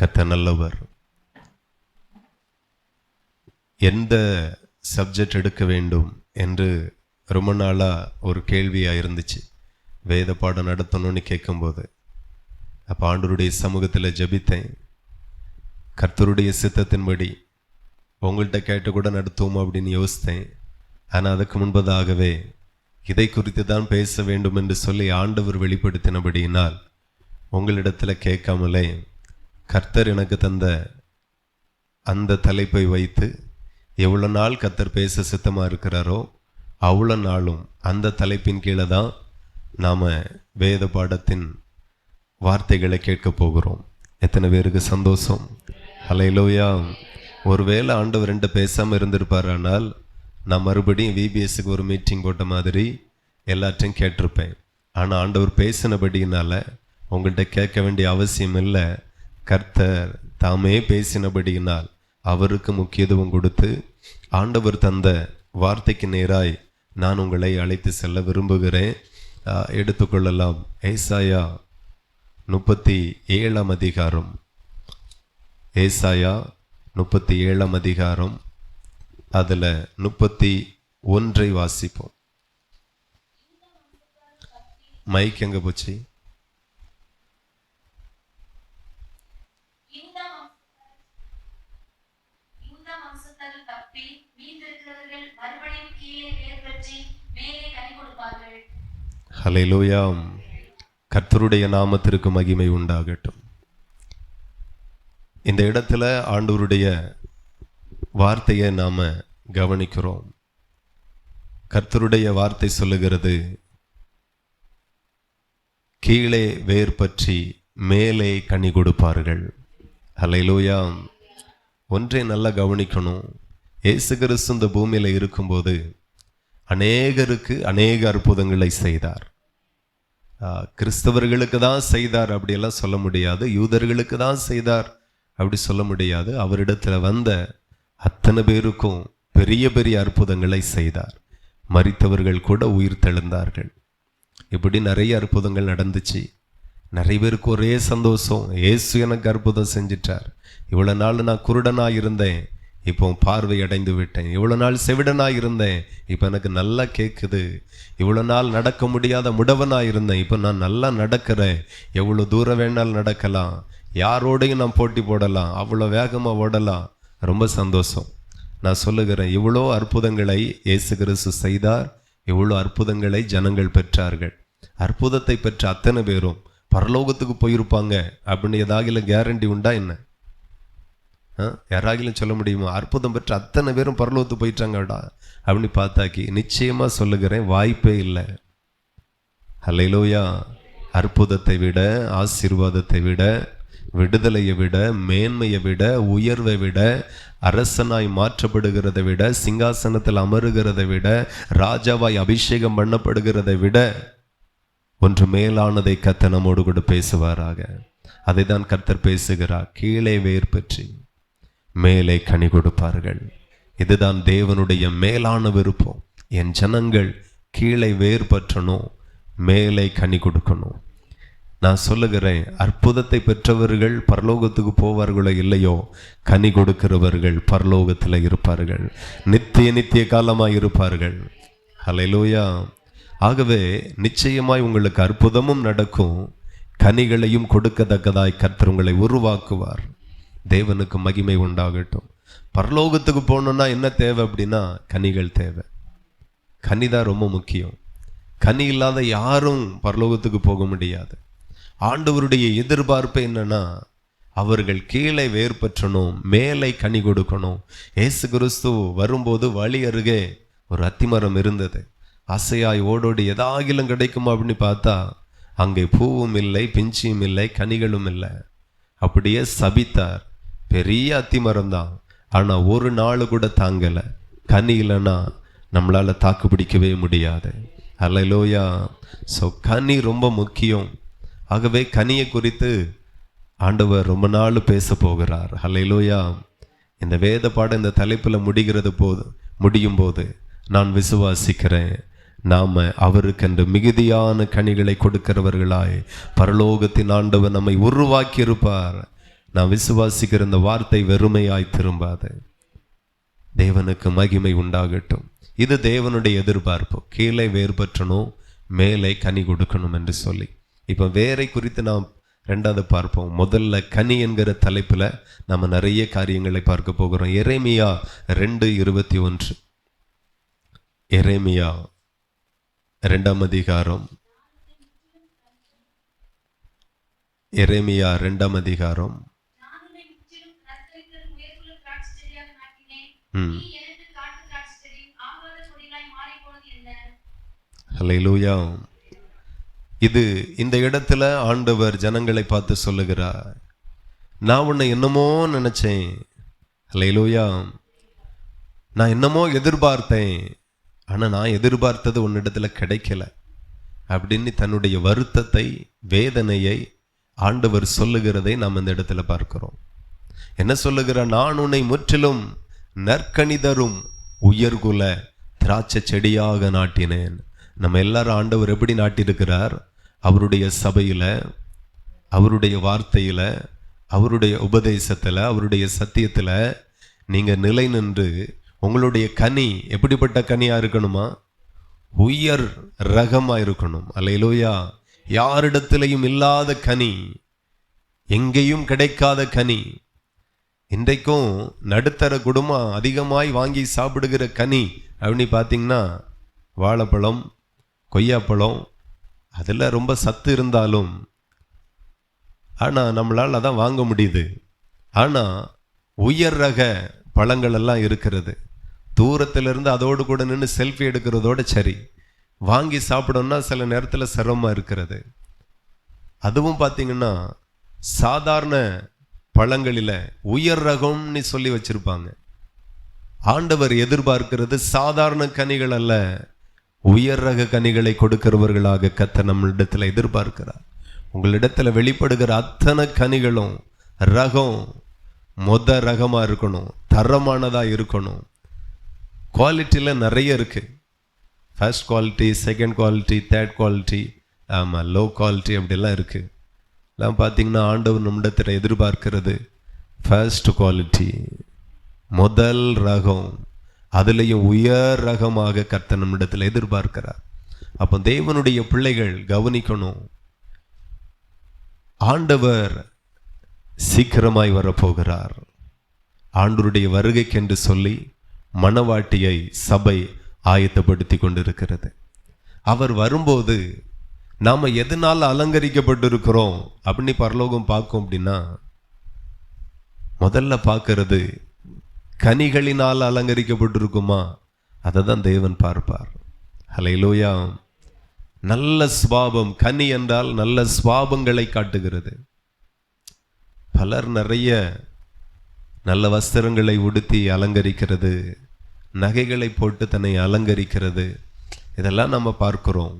கர்த்தர் நல்லவர். எந்த சப்ஜெக்ட் எடுக்க வேண்டும் என்று ரொம்ப நாளாக ஒரு கேள்வியாக இருந்துச்சு. வேத பாடம் நடத்தணும்னு கேட்கும்போது அப்போ ஆண்டவருடைய சமூகத்தில் ஜெபித்தேன். கர்த்தருடைய சித்தத்தின்படி உங்கள்கிட்ட கேட்டு கூட நடத்துவோம் அப்படின்னு யோசித்தேன். ஆனால் அதுக்கு முன்பதாகவே இதை குறித்து தான் பேச வேண்டும் என்று சொல்லி ஆண்டவர் வெளிப்படுத்தினபடியினால் உங்களிடத்தில் கேட்காமலே கர்த்தர் எனக்கு தந்த அந்த தலைப்பை வைத்து எவ்வளோ நாள் கர்த்தர் பேச சித்தமாக இருக்கிறாரோ அவ்வளோ நாளும் அந்த தலைப்பின் கீழே தான் நாம் வேத பாடத்தின் வார்த்தைகளை கேட்க போகிறோம். எத்தனை பேருக்கு சந்தோஷம்? ஹல்லேலூயா. ஒருவேளை ஆண்டவர் ரெண்டு பேசாமல் இருந்திருப்பார், ஆனால் நான் மறுபடியும் விபிஎஸ்க்கு ஒரு மீட்டிங் போட்ட மாதிரி எல்லாத்தையும் கேட்டிருப்பேன். ஆனால் ஆண்டவர் பேசினபடினால உங்கள்கிட்ட கேட்க வேண்டிய அவசியம் இல்லை. கர்த்தர் தாமே பேசினபடியினால் அவருக்கு முக்கியத்துவம் கொடுத்து ஆண்டவர் தந்த வார்த்தைக்கு நேராய் நான் உங்களை அழைத்து செல்ல விரும்புகிறேன். எடுத்துக்கொள்ளலாம். ஏசாயா 37 அதிகாரம். ஏசாயா 37 அதிகாரம், அதில் 31 வாசிப்போம். மைக் எங்கே போச்சு? ஹல்லேலூயா. கர்த்தருடைய நாமத்திற்கு மகிமை உண்டாகட்டும். இந்த இடத்துல ஆண்டவருடைய வார்த்தையை நாம் கவனிக்கிறோம். கர்த்தருடைய வார்த்தை சொல்லுகிறது, கீழே வேர் பற்றி மேலே கனி கொடுப்பார்கள். ஹல்லேலூயா. ஒன்றை நல்லா கவனிக்கணும். இயேசு கிறிஸ்து இந்த பூமியில் இருக்கும்போது அநேகருக்கு அநேக அற்புதங்களை செய்தார். கிறிஸ்தவர்களுக்கு தான் செய்தார் அப்படியெல்லாம் சொல்ல முடியாது. யூதர்களுக்கு தான் செய்தார் அப்படி சொல்ல முடியாது. அவரிடத்தில் வந்த அத்தனை பேருக்கும் பெரிய பெரிய அற்புதங்களை செய்தார். மரித்தவர்கள் கூட உயிர் தெழுந்தார்கள். இப்படி நிறைய அற்புதங்கள் நடந்துச்சு. நிறைய பேருக்கு ஒரே சந்தோஷம், இயேசு எனக்கு அற்புதம் செஞ்சிட்டார். இவ்வளோ நாள் நான் குருடனாக இருந்தேன், இப்போ பார்வை அடைந்து விட்டேன். இவ்வளோ நாள் செவிடனாக இருந்தேன், இப்போ எனக்கு நல்லா கேட்குது. இவ்வளோ நாள் நடக்க முடியாத முடவனாக இருந்தேன், இப்போ நான் நல்லா நடக்கிறேன். எவ்வளோ தூரம் வேணாலும் நடக்கலாம், யாரோடையும் நான் போட்டி போடலாம், அவ்வளோ வேகமாக ஓடலாம். ரொம்ப சந்தோஷம். நான் சொல்லுகிறேன், இவ்வளோ அற்புதங்களை இயேசு கிறிஸ்து செய்தார். இவ்வளோ அற்புதங்களை ஜனங்கள் பெற்றார்கள். அற்புதத்தை பெற்ற அத்தனை பேரும் பரலோகத்துக்கு போயிருப்பாங்க அப்படின்னு ஏதாவது கேரண்டி உண்டா என்ன? யாராகிலும் சொல்ல முடியுமா? அற்புதம் பெற்ற அத்தனை பேரும் பரலோகத்துக்கு போயிட்டாங்கடா அப்படின்னு பார்த்தாக்கி நிச்சயமாக சொல்லுகிறேன், வாய்ப்பே இல்லை. ஹல்லேலூயா. அற்புதத்தை விட, ஆசீர்வாதத்தை விட, விடுதலையை விட, மேன்மையை விட, உயர்வை விட, அரசனாய் மாற்றப்படுகிறதை விட, சிங்காசனத்தில் அமருகிறதை விட, ராஜாவாய் அபிஷேகம் பண்ணப்படுகிறதை விட ஒன்று மேலானதை கர்த்தர் நம்மோடு கூட பேசுவாராக. அதை தான் கர்த்தர் பேசுகிறார். கீழே வேர் பற்றி மேலே கனி கொடுப்பார்கள். இதுதான் தேவனுடைய மேலான விருப்பம். என் ஜனங்கள் கீழே வேர் பற்றணும், மேலே கனி கொடுக்கணும். நான் சொல்லுகிறேன், அற்புதத்தை பெற்றவர்கள் பரலோகத்துக்கு போவார்களோ இல்லையோ, கனி கொடுக்கிறவர்கள் பரலோகத்தில் இருப்பார்கள், நித்திய காலமாக இருப்பார்கள். ஹல்லேலூயா. ஆகவே நிச்சயமாய் உங்களுக்கு அற்புதமும் நடக்கும், கனிகளையும் கொடுக்கத்தக்கதாய் கர்த்தர் உங்களை உருவாக்குவார். தேவனுக்கு மகிமை உண்டாகட்டும். பரலோகத்துக்கு போகணுன்னா என்ன தேவை அப்படின்னா கனிகள் தேவை. கனி தான் ரொம்ப முக்கியம். கனி இல்லாத யாரும் பரலோகத்துக்கு போக முடியாது. ஆண்டவருடைய எதிர்பார்ப்பு என்னன்னா, அவர்கள் கீழே வேர் பற்றணும், மேலே கனி கொடுக்கணும். இயேசு கிறிஸ்து வரும்போது வழி அருகே ஒரு அத்திமரம் இருந்தது. ஆசையாய் ஓடோடி எதாகிலும் கிடைக்குமா அப்படின்னு பார்த்தா அங்கே பூவும் இல்லை, பிஞ்சியும் இல்லை, கனிகளும் இல்லை. அப்படியே சபித்தார். பெரிய அத்திமரம் தான், ஆனால் ஒரு நாள் கூட தாங்கலை. கனி இல்லைன்னா நம்மளால் தாக்கு பிடிக்கவே முடியாது. ஹல்லேலூயா. ஸோ கனி ரொம்ப முக்கியம். ஆகவே கனியை குறித்து ஆண்டவர் ரொம்ப நாள் பேச போகிறார். ஹல்லேலூயா. இந்த வேத பாடம் இந்த தலைப்பில் முடியும் போது நான் விசுவாசிக்கிறேன், நாம் அவருக்கென்று மிகுதியான கனிகளை கொடுக்கிறவர்களாய் பரலோகத்தின் ஆண்டவர் நம்மை உருவாக்கி இருப்பார். நான் விசுவாசிக்கிற இந்த வார்த்தை வெறுமையாய் திரும்பாது. தேவனுக்கு மகிமை உண்டாகட்டும். இது தேவனுடைய எதிர்பார்ப்பு. கீழே வேறுபற்றணும், மேலே கனி கொடுக்கணும் என்று சொல்லி. இப்போ வேரை குறித்து நாம் ரெண்டாவது பார்ப்போம். முதல்ல கனி என்கிற தலைப்பில் நம்ம நிறைய காரியங்களை பார்க்க போகிறோம். எரேமியா 2:21. எரேமியா 2ஆம் அதிகாரம். எரேமியா 2ஆம் அதிகாரம். ஹல்லேலூயா. இது இந்த இடத்துல ஆண்டவர் ஜனங்களை பார்த்து சொல்லுகிறார், நான் உன்னை என்னமோ நினைச்சேன், ஹல்லேலூயா, நான் என்னமோ எதிர்பார்த்தேன், ஆனால் நான் எதிர்பார்த்தது உன்னிடத்துல கிடைக்கல அப்படின்னு தன்னுடைய வருத்தத்தை, வேதனையை ஆண்டவர் சொல்லுகிறதை நாம் இந்த இடத்துல பார்க்கிறோம். என்ன சொல்லுகிறார்? நான் உன்னை முற்றிலும் நற்கனிதரும் உயர்குல திராட்சை செடியாக நாட்டினேன். நம்ம எல்லாரும் ஆண்டவர் எப்படி நாட்டியிருக்கிறார்? அவருடைய சபையில, அவருடைய வார்த்தையில, அவருடைய உபதேசத்துல, அவருடைய சத்தியத்துல நீங்க நிலை நின்று உங்களுடைய கனி எப்படிப்பட்ட கனியா இருக்கணுமா? உயர் ரகமா இருக்கணும். அல்லேலூயா. யாரிடத்திலையும் இல்லாத கனி, எங்கேயும் கிடைக்காத கனி. இன்றைக்கும் நடுத்தர குடும்பம் அதிகமாய் வாங்கி சாப்பிடுகிற கனி அப்படின்னு பார்த்தீங்கன்னா வாழைப்பழம், கொய்யாப்பழம், அதில் ரொம்ப சத்து இருந்தாலும் ஆனால் நம்மளால் அதான் வாங்க முடியுது. ஆனால் உயர் ரக பழங்கள் எல்லாம் இருக்கிறது. தூரத்திலிருந்து அதோடு கூட நின்று செல்ஃபி எடுக்கிறதோட சரி, வாங்கி சாப்பிடணும்னா சில நேரத்தில் சிரமமாக இருக்கிறது. அதுவும் பார்த்தீங்கன்னா சாதாரண பழங்களில் உயர் ரகம்னு சொல்லி வச்சிருப்பாங்க. ஆண்டவர் எதிர்பார்க்கிறது சாதாரண கனிகள் அல்ல, உயர் ரக கனிகளை கொடுக்கிறவர்களாக கர்த்தர் நம்மளிடத்தில் எதிர்பார்க்கிறார். உங்களிடத்தில் வெளிப்படுகிற அத்தனை கனிகளும் ரகம் ரகமாக இருக்கணும், தரமானதாக இருக்கணும். குவாலிட்டியில் நிறைய இருக்கு. First quality, second quality, third quality, ஆமாம் லோ குவாலிட்டி அப்படிலாம் இருக்கு. எல்லாம் பார்த்தீங்கன்னா ஆண்டவர் நம்மிடத்தில் எதிர்பார்க்கிறது ஃபர்ஸ்ட் குவாலிட்டி, முதல் ரகம், அதுலேயும் உயர் ரகமாக கர்த்தர் நம்மிடத்தில் எதிர்பார்க்கிறார். அப்போ தேவனுடைய பிள்ளைகள் கவனிக்கணும், ஆண்டவர் சீக்கிரமாய் வரப்போகிறார். ஆண்டவருடைய வருகைக்கென்று சொல்லி மணவாட்டியை சபை ஆயத்தப்படுத்தி கொண்டிருக்கிறது. அவர் வரும்போது நாம் எதனால் அலங்கரிக்கப்பட்டிருக்கிறோம் அப்படின்னு பரலோகம் பார்க்கும் அப்படின்னா, முதல்ல பார்க்கறது கனிகளினால் அலங்கரிக்கப்பட்டிருக்குமா, அதை தான் தேவன் பார்ப்பார். ஹல்லேலூயா. நல்ல சுபாவம், கனி என்றால் நல்ல சுபாவங்களை காட்டுகிறது. பலர் நிறைய நல்ல வஸ்திரங்களை உடுத்தி அலங்கரிக்கிறது, நகைகளை போட்டு தன்னை அலங்கரிக்கிறது, இதெல்லாம் நம்ம பார்க்கிறோம்.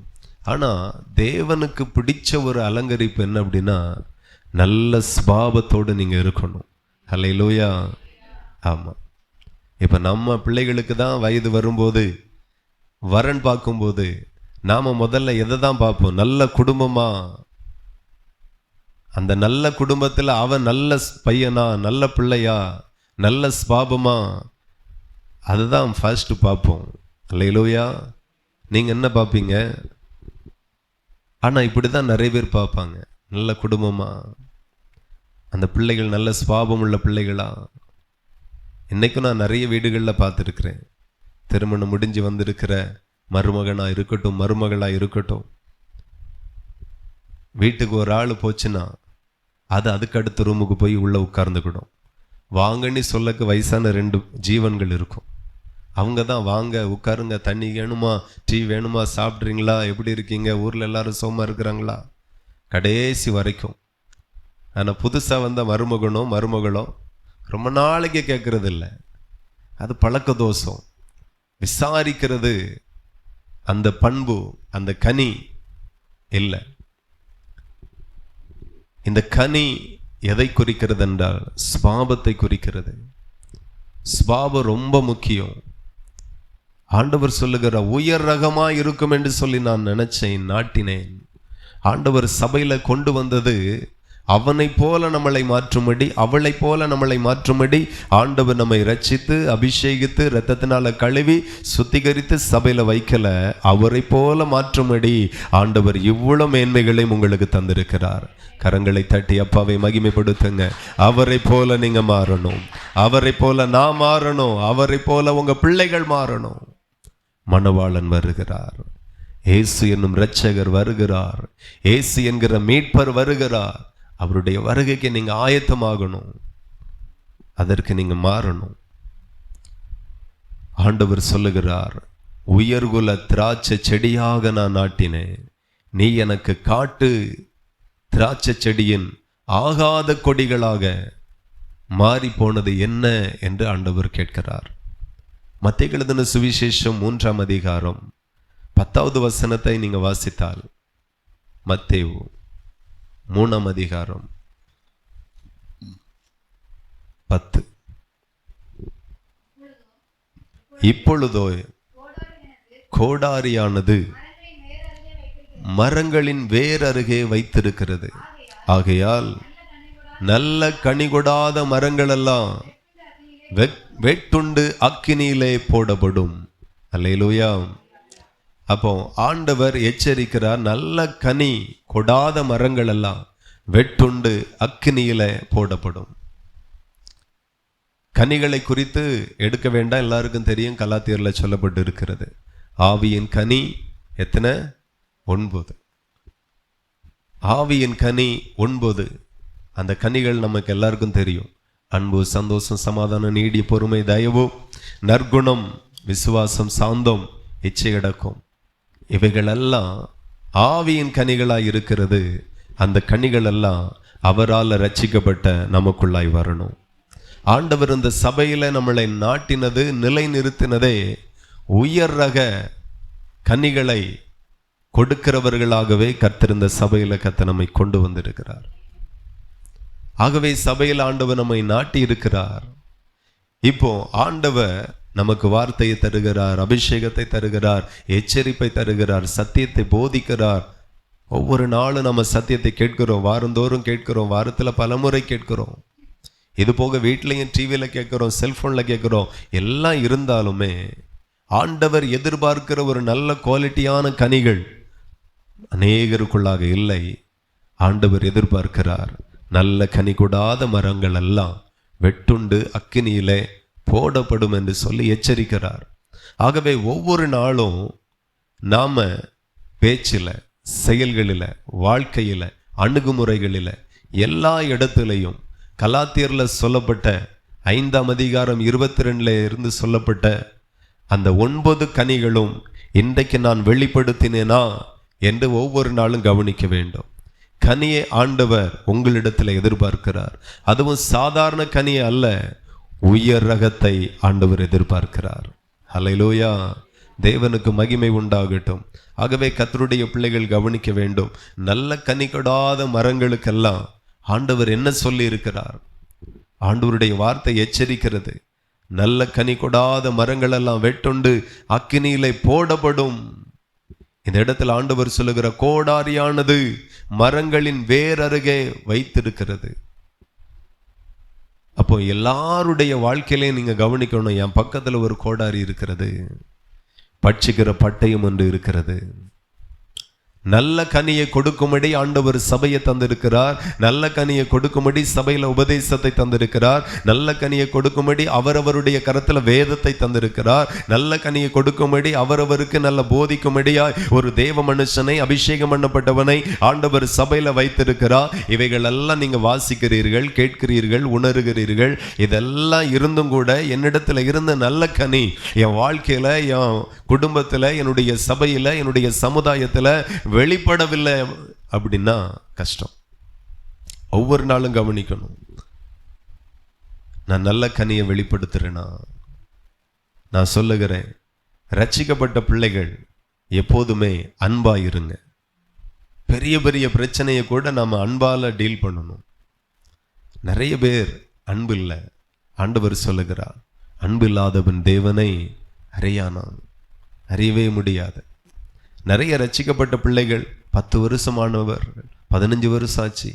ஆனால் தேவனுக்கு பிடிச்ச ஒரு அலங்கரிப்பு என்ன அப்படின்னா, நல்ல சுபாவத்தோடு நீங்கள் இருக்கணும். ஹல்லேலூயா. ஆமாம். இப்போ நம்ம பிள்ளைகளுக்கு தான் வயது வரும்போது, வரன் பார்க்கும்போது நாம் முதல்ல எதை தான் பார்ப்போம்? நல்ல குடும்பமா, அந்த நல்ல குடும்பத்தில் அவன் நல்ல பையனா, நல்ல பிள்ளையா, நல்ல சுபாவமா, அதுதான் ஃபர்ஸ்ட் பார்ப்போம். ஹல்லேலூயா. நீங்கள் என்ன பார்ப்பீங்க? ஆனால் இப்படி தான் நிறைய பேர் பார்ப்பாங்க. நல்ல குடும்பமா, அந்த பிள்ளைகள் நல்ல சுபாவம் உள்ள பிள்ளைகளா. இன்றைக்கும் நான் நிறைய வீடுகளில் பார்த்துருக்குறேன். திருமணம் முடிஞ்சு வந்திருக்கிற மருமகனாக இருக்கட்டும், மருமகளாக இருக்கட்டும், வீட்டுக்கு ஒரு ஆள் போச்சுன்னா அது அதுக்கு அடுத்த ரூமுக்கு போய் உள்ளே உட்கார்ந்துக்கிடும். வாங்கன்னு சொல்லக்கு வயசான 2 ஜீவன்கள் இருக்கும். அவங்க தான் வாங்க உட்காருங்க, தண்ணி வேணுமா, டீ வேணுமா, சாப்பிட்றீங்களா, எப்படி இருக்கீங்க, ஊரில் எல்லாரும் சோமா இருக்கிறாங்களா, கடைசி வரைக்கும். ஆனால் புதுசாக வந்த மருமகனோ மருமகளோ ரொம்ப நாளைக்கு கேட்கறது இல்லை. அது பழக்க தோஷம். விசாரிக்கிறது அந்த பண்பு, அந்த கனி இல்லை. இந்த கனி எதை குறிக்கிறது என்றால் சுபாவத்தை குறிக்கிறது. சுபாவம் ரொம்ப முக்கியம். ஆண்டவர் சொல்லுகிற உயர் ரகமா இருக்கும் என்று சொல்லி நான் நினைச்சேன், நாட்டினேன். ஆண்டவர் சபையில கொண்டு வந்தது அவனை போல நம்மளை மாற்றும்படி, அவளை போல நம்மளை மாற்றும்படி ஆண்டவர் நம்மை ரட்சித்து அபிஷேகித்து இரத்தத்தினால கழுவி சுத்திகரித்து சபையில வைக்கல, அவரை போல மாற்றும்படி ஆண்டவர் இவ்வளவு மேன்மைகளையும் உங்களுக்கு தந்திருக்கிறார். கரங்களை தட்டி அப்பாவை மகிமைப்படுத்துங்க. அவரை போல நீங்க மாறணும், அவரை போல நான் மாறணும், அவரை போல உங்க பிள்ளைகள் மாறணும். மணவாளன் வருகிறார், இயேசு என்னும் இரட்சகர் வருகிறார், இயேசு என்கிற மீட்பர் வருகிறார். அவருடைய வருகைக்கு நீங்க ஆயத்தமாகணும், அதற்கு நீங்க மாறணும். ஆண்டவர் சொல்லுகிறார், உயர்குல திராட்சை செடியாக நான் நாட்டினேன், நீ எனக்கு காட்டு திராட்சை செடியின் ஆகாத கொடிகளாக மாறி போனது என்ன என்று ஆண்டவர் கேட்கிறார். மத்தேயு எழுதின சுவிசேஷம் 3ஆம் அதிகாரம் 10வது வசனத்தை நீங்க வாசித்தால், மத்தேயு 3ஆம் அதிகாரம் 10, இப்பொழுதோ கோடாரியானது மரங்களின் வேர் அருகே வைத்திருக்கிறது, ஆகையால் நல்ல கனி கொடாத மரங்கள் எல்லாம் வெட்டுண்டு அக்கினியிலே போடப்படும். அல்லேலூயா. அப்போ ஆண்டவர் எச்சரிக்கிறார், நல்ல கனி கொடாத மரங்கள் எல்லாம் வெட்டுண்டு அக்கினியிலே போடப்படும். கனிகளை குறித்து எடுக்க வேண்டாம், எல்லாருக்கும் தெரியும், கலாத்தியர்ல சொல்லப்பட்டு இருக்கிறது. ஆவியின் கனி எத்தனை? 9. ஆவியின் கனி 9. அந்த கனிகள் நமக்கு எல்லாருக்கும் தெரியும். அன்பு, சந்தோஷம், சமாதானம், நீடிய பொறுமை, தயவு, நற்குணம், விசுவாசம், சாந்தம், இச்சையடக்கம், இவைகளெல்லாம் ஆவியின் கனிகளாய் இருக்கிறது. அந்த கனிகள் எல்லாம் அவரால் ரட்சிக்கப்பட்ட நமக்குள்ளாய் வரணும். ஆண்டவர் இந்த சபையில நம்மளை நாட்டினது, நிலை நிறுத்தினதே உயர் ரக கனிகளை கொடுக்கிறவர்களாகவே கர்த்தர் இந்த சபையில கர்த்தர் நம்மை கொண்டு வந்திருக்கிறார். ஆகவே சபையில் ஆண்டவர் நம்மை நாட்டி இருக்கிறார். இப்போ ஆண்டவர் நமக்கு வார்த்தையை தருகிறார், அபிஷேகத்தை தருகிறார், எச்சரிப்பை தருகிறார், சத்தியத்தை போதிக்கிறார். ஒவ்வொரு நாளும் நம்ம சத்தியத்தை கேட்கிறோம், வாரந்தோறும் கேட்கிறோம், வாரத்துல பலமுறை கேட்கிறோம். இது போக வீட்லையும் டிவியில கேட்கிறோம், செல்போன்ல கேட்கிறோம். எல்லாம் இருந்தாலுமே ஆண்டவர் எதிர்பார்க்கிற ஒரு நல்ல குவாலிட்டியான கனிகள் அநேகருக்குள்ளாக இல்லை. ஆண்டவர் எதிர்பார்க்கிறார், நல்ல கனி கொடாத மரங்கள் எல்லாம் வெட்டுண்டு அக்கினியிலே போடப்படும் என்று சொல்லி எச்சரிக்கிறார். ஆகவே ஒவ்வொரு நாளும் நாம பேச்சில, செயல்களில, வாழ்க்கையில, அணுகுமுறைகளில, எல்லா இடத்திலையும் கலாத்தியர்ல சொல்லப்பட்ட 5ஆம் அதிகாரம் 22 இருந்து சொல்லப்பட்ட அந்த 9 கனிகளும் இன்றைக்கு நான் வெளிப்படுத்தினேனா என்று ஒவ்வொரு நாளும் கவனிக்க வேண்டும். கனியை ஆண்டவர் உங்களிடத்தில் எதிர்பார்க்கிறார். அதுவும் சாதாரண கனியை அல்ல, உயர் ரகத்தை ஆண்டவர் எதிர்பார்க்கிறார். ஹல்லேலூயா. தேவனுக்கு மகிமை உண்டாகட்டும். ஆகவே கர்த்தருடைய பிள்ளைகள் கவனிக்க வேண்டும். நல்ல கனி கொடாத மரங்களுக்கெல்லாம் ஆண்டவர் என்ன சொல்லி இருக்கிறார்? ஆண்டவருடைய வார்த்தை எச்சரிக்கிறது, நல்ல கனி கொடாத மரங்கள் எல்லாம் வெட்டுண்டு அக்கினியிலே போடப்படும். இந்த இடத்துல ஆண்டவர் சொல்லுகிற கோடாரியானது மரங்களின் வேர் அருகே வைத்திருக்கிறது. அப்போ எல்லாருடைய வாழ்க்கையிலையும் நீங்க கவனிக்கணும், என் பக்கத்துல ஒரு கோடாரி இருக்கிறது, பட்சிக்கிற பட்டயம் ஒன்று இருக்கிறது. நல்ல கனியை கொடுக்கும்படி ஆண்டவர் சபையை தந்திருக்கிறார். நல்ல கனியை கொடுக்கும்படி சபையில உபதேசத்தை தந்திருக்கிறார். நல்ல கனியை கொடுக்கும்படி அவரவருடைய கரத்துல வேதத்தை தந்திருக்கிறார். நல்ல கனியை கொடுக்கும்படி அவரவருக்கு நல்ல போதிக்கும்படியாய் ஒரு தேவ மனுஷனை, அபிஷேகம் பண்ணப்பட்டவனை ஆண்டவர் சபையில வைத்திருக்கிறார். இவைகள் எல்லாம் நீங்க வாசிக்கிறீர்கள், கேட்கிறீர்கள், உணர்கிறீர்கள். இதெல்லாம் இருந்தும் கூட என்னிடத்துல இருந்த நல்ல கனி என் வாழ்க்கையில, என் குடும்பத்துல, என்னுடைய சபையில, என்னுடைய சமுதாயத்துல வெளிப்படவில்லை அப்படின்னா கஷ்டம். ஒவ்வொரு நாளும் கவனிக்கணும், நான் நல்ல கனியை வெளிப்படுத்துறேனா? நான் சொல்லுகிறேன், ரட்சிக்கப்பட்ட பிள்ளைகள் எப்போதுமே அன்பா இருங்க. பெரிய பெரிய பிரச்சனையை கூட நாம அன்பால டீல் பண்ணணும். நிறைய பேர் அன்பு இல்லை. ஆண்டவர் சொல்லுகிறார், அன்பு இல்லாதவன் தேவனை அறியானான். அறியவே முடியாது. நிறைய ரட்சிக்கப்பட்ட பிள்ளைகள் 10 வருஷமானவர், 15 வருஷம் ஆச்சு,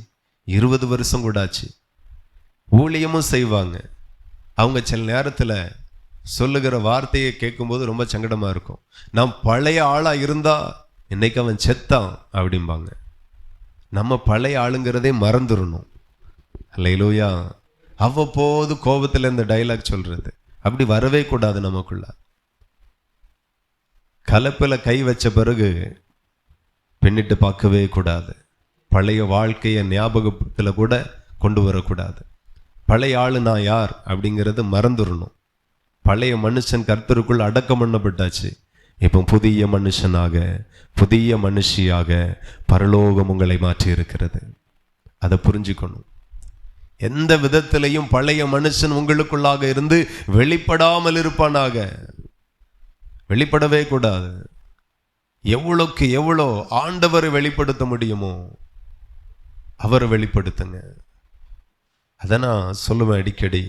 20 வருஷம் கூட ஆச்சு. ஊழியமும் செய்வாங்க. அவங்க சில நேரத்தில் சொல்லுகிற வார்த்தையை கேட்கும்போது ரொம்ப சங்கடமா இருக்கும். நான் பழைய ஆளா இருந்தா இன்னைக்கு அவன் செத்தான் அப்படிம்பாங்க. நம்ம பழைய ஆளுங்கிறதே மறந்துடணும். அல்லேலூயா. அவ்வப்போது கோபத்தில் இந்த டைலாக் சொல்றது அப்படி வரவே கூடாது. நமக்குள்ள கலப்பில் கை வச்ச பிறகு பின்னிட்டு பார்க்கவே கூடாது. பழைய வாழ்க்கையை ஞாபகத்தில் கூட கொண்டு வரக்கூடாது. பழைய ஆளு நான் யார் அப்படிங்கிறது மறந்துடணும். பழைய மனுஷன் கர்த்தருக்குள் அடக்கம் பண்ணப்பட்டாச்சு. இப்போ புதிய மனுஷனாக, புதிய மனுஷியாக பரலோகம் உங்களை மாற்றி இருக்கிறது. அதை புரிஞ்சுக்கணும். எந்த விதத்திலையும் பழைய மனுஷன் உங்களுக்குள்ளாக இருந்து வெளிப்படாமல் இருப்பானாக. வெளிப்படவே கூடாது. எவ்வளோக்கு எவ்வளோ ஆண்டவரை வெளிப்படுத்த முடியுமோ அவரை வெளிப்படுத்துங்க. அதை நான் சொல்லுவேன் அடிக்கடி.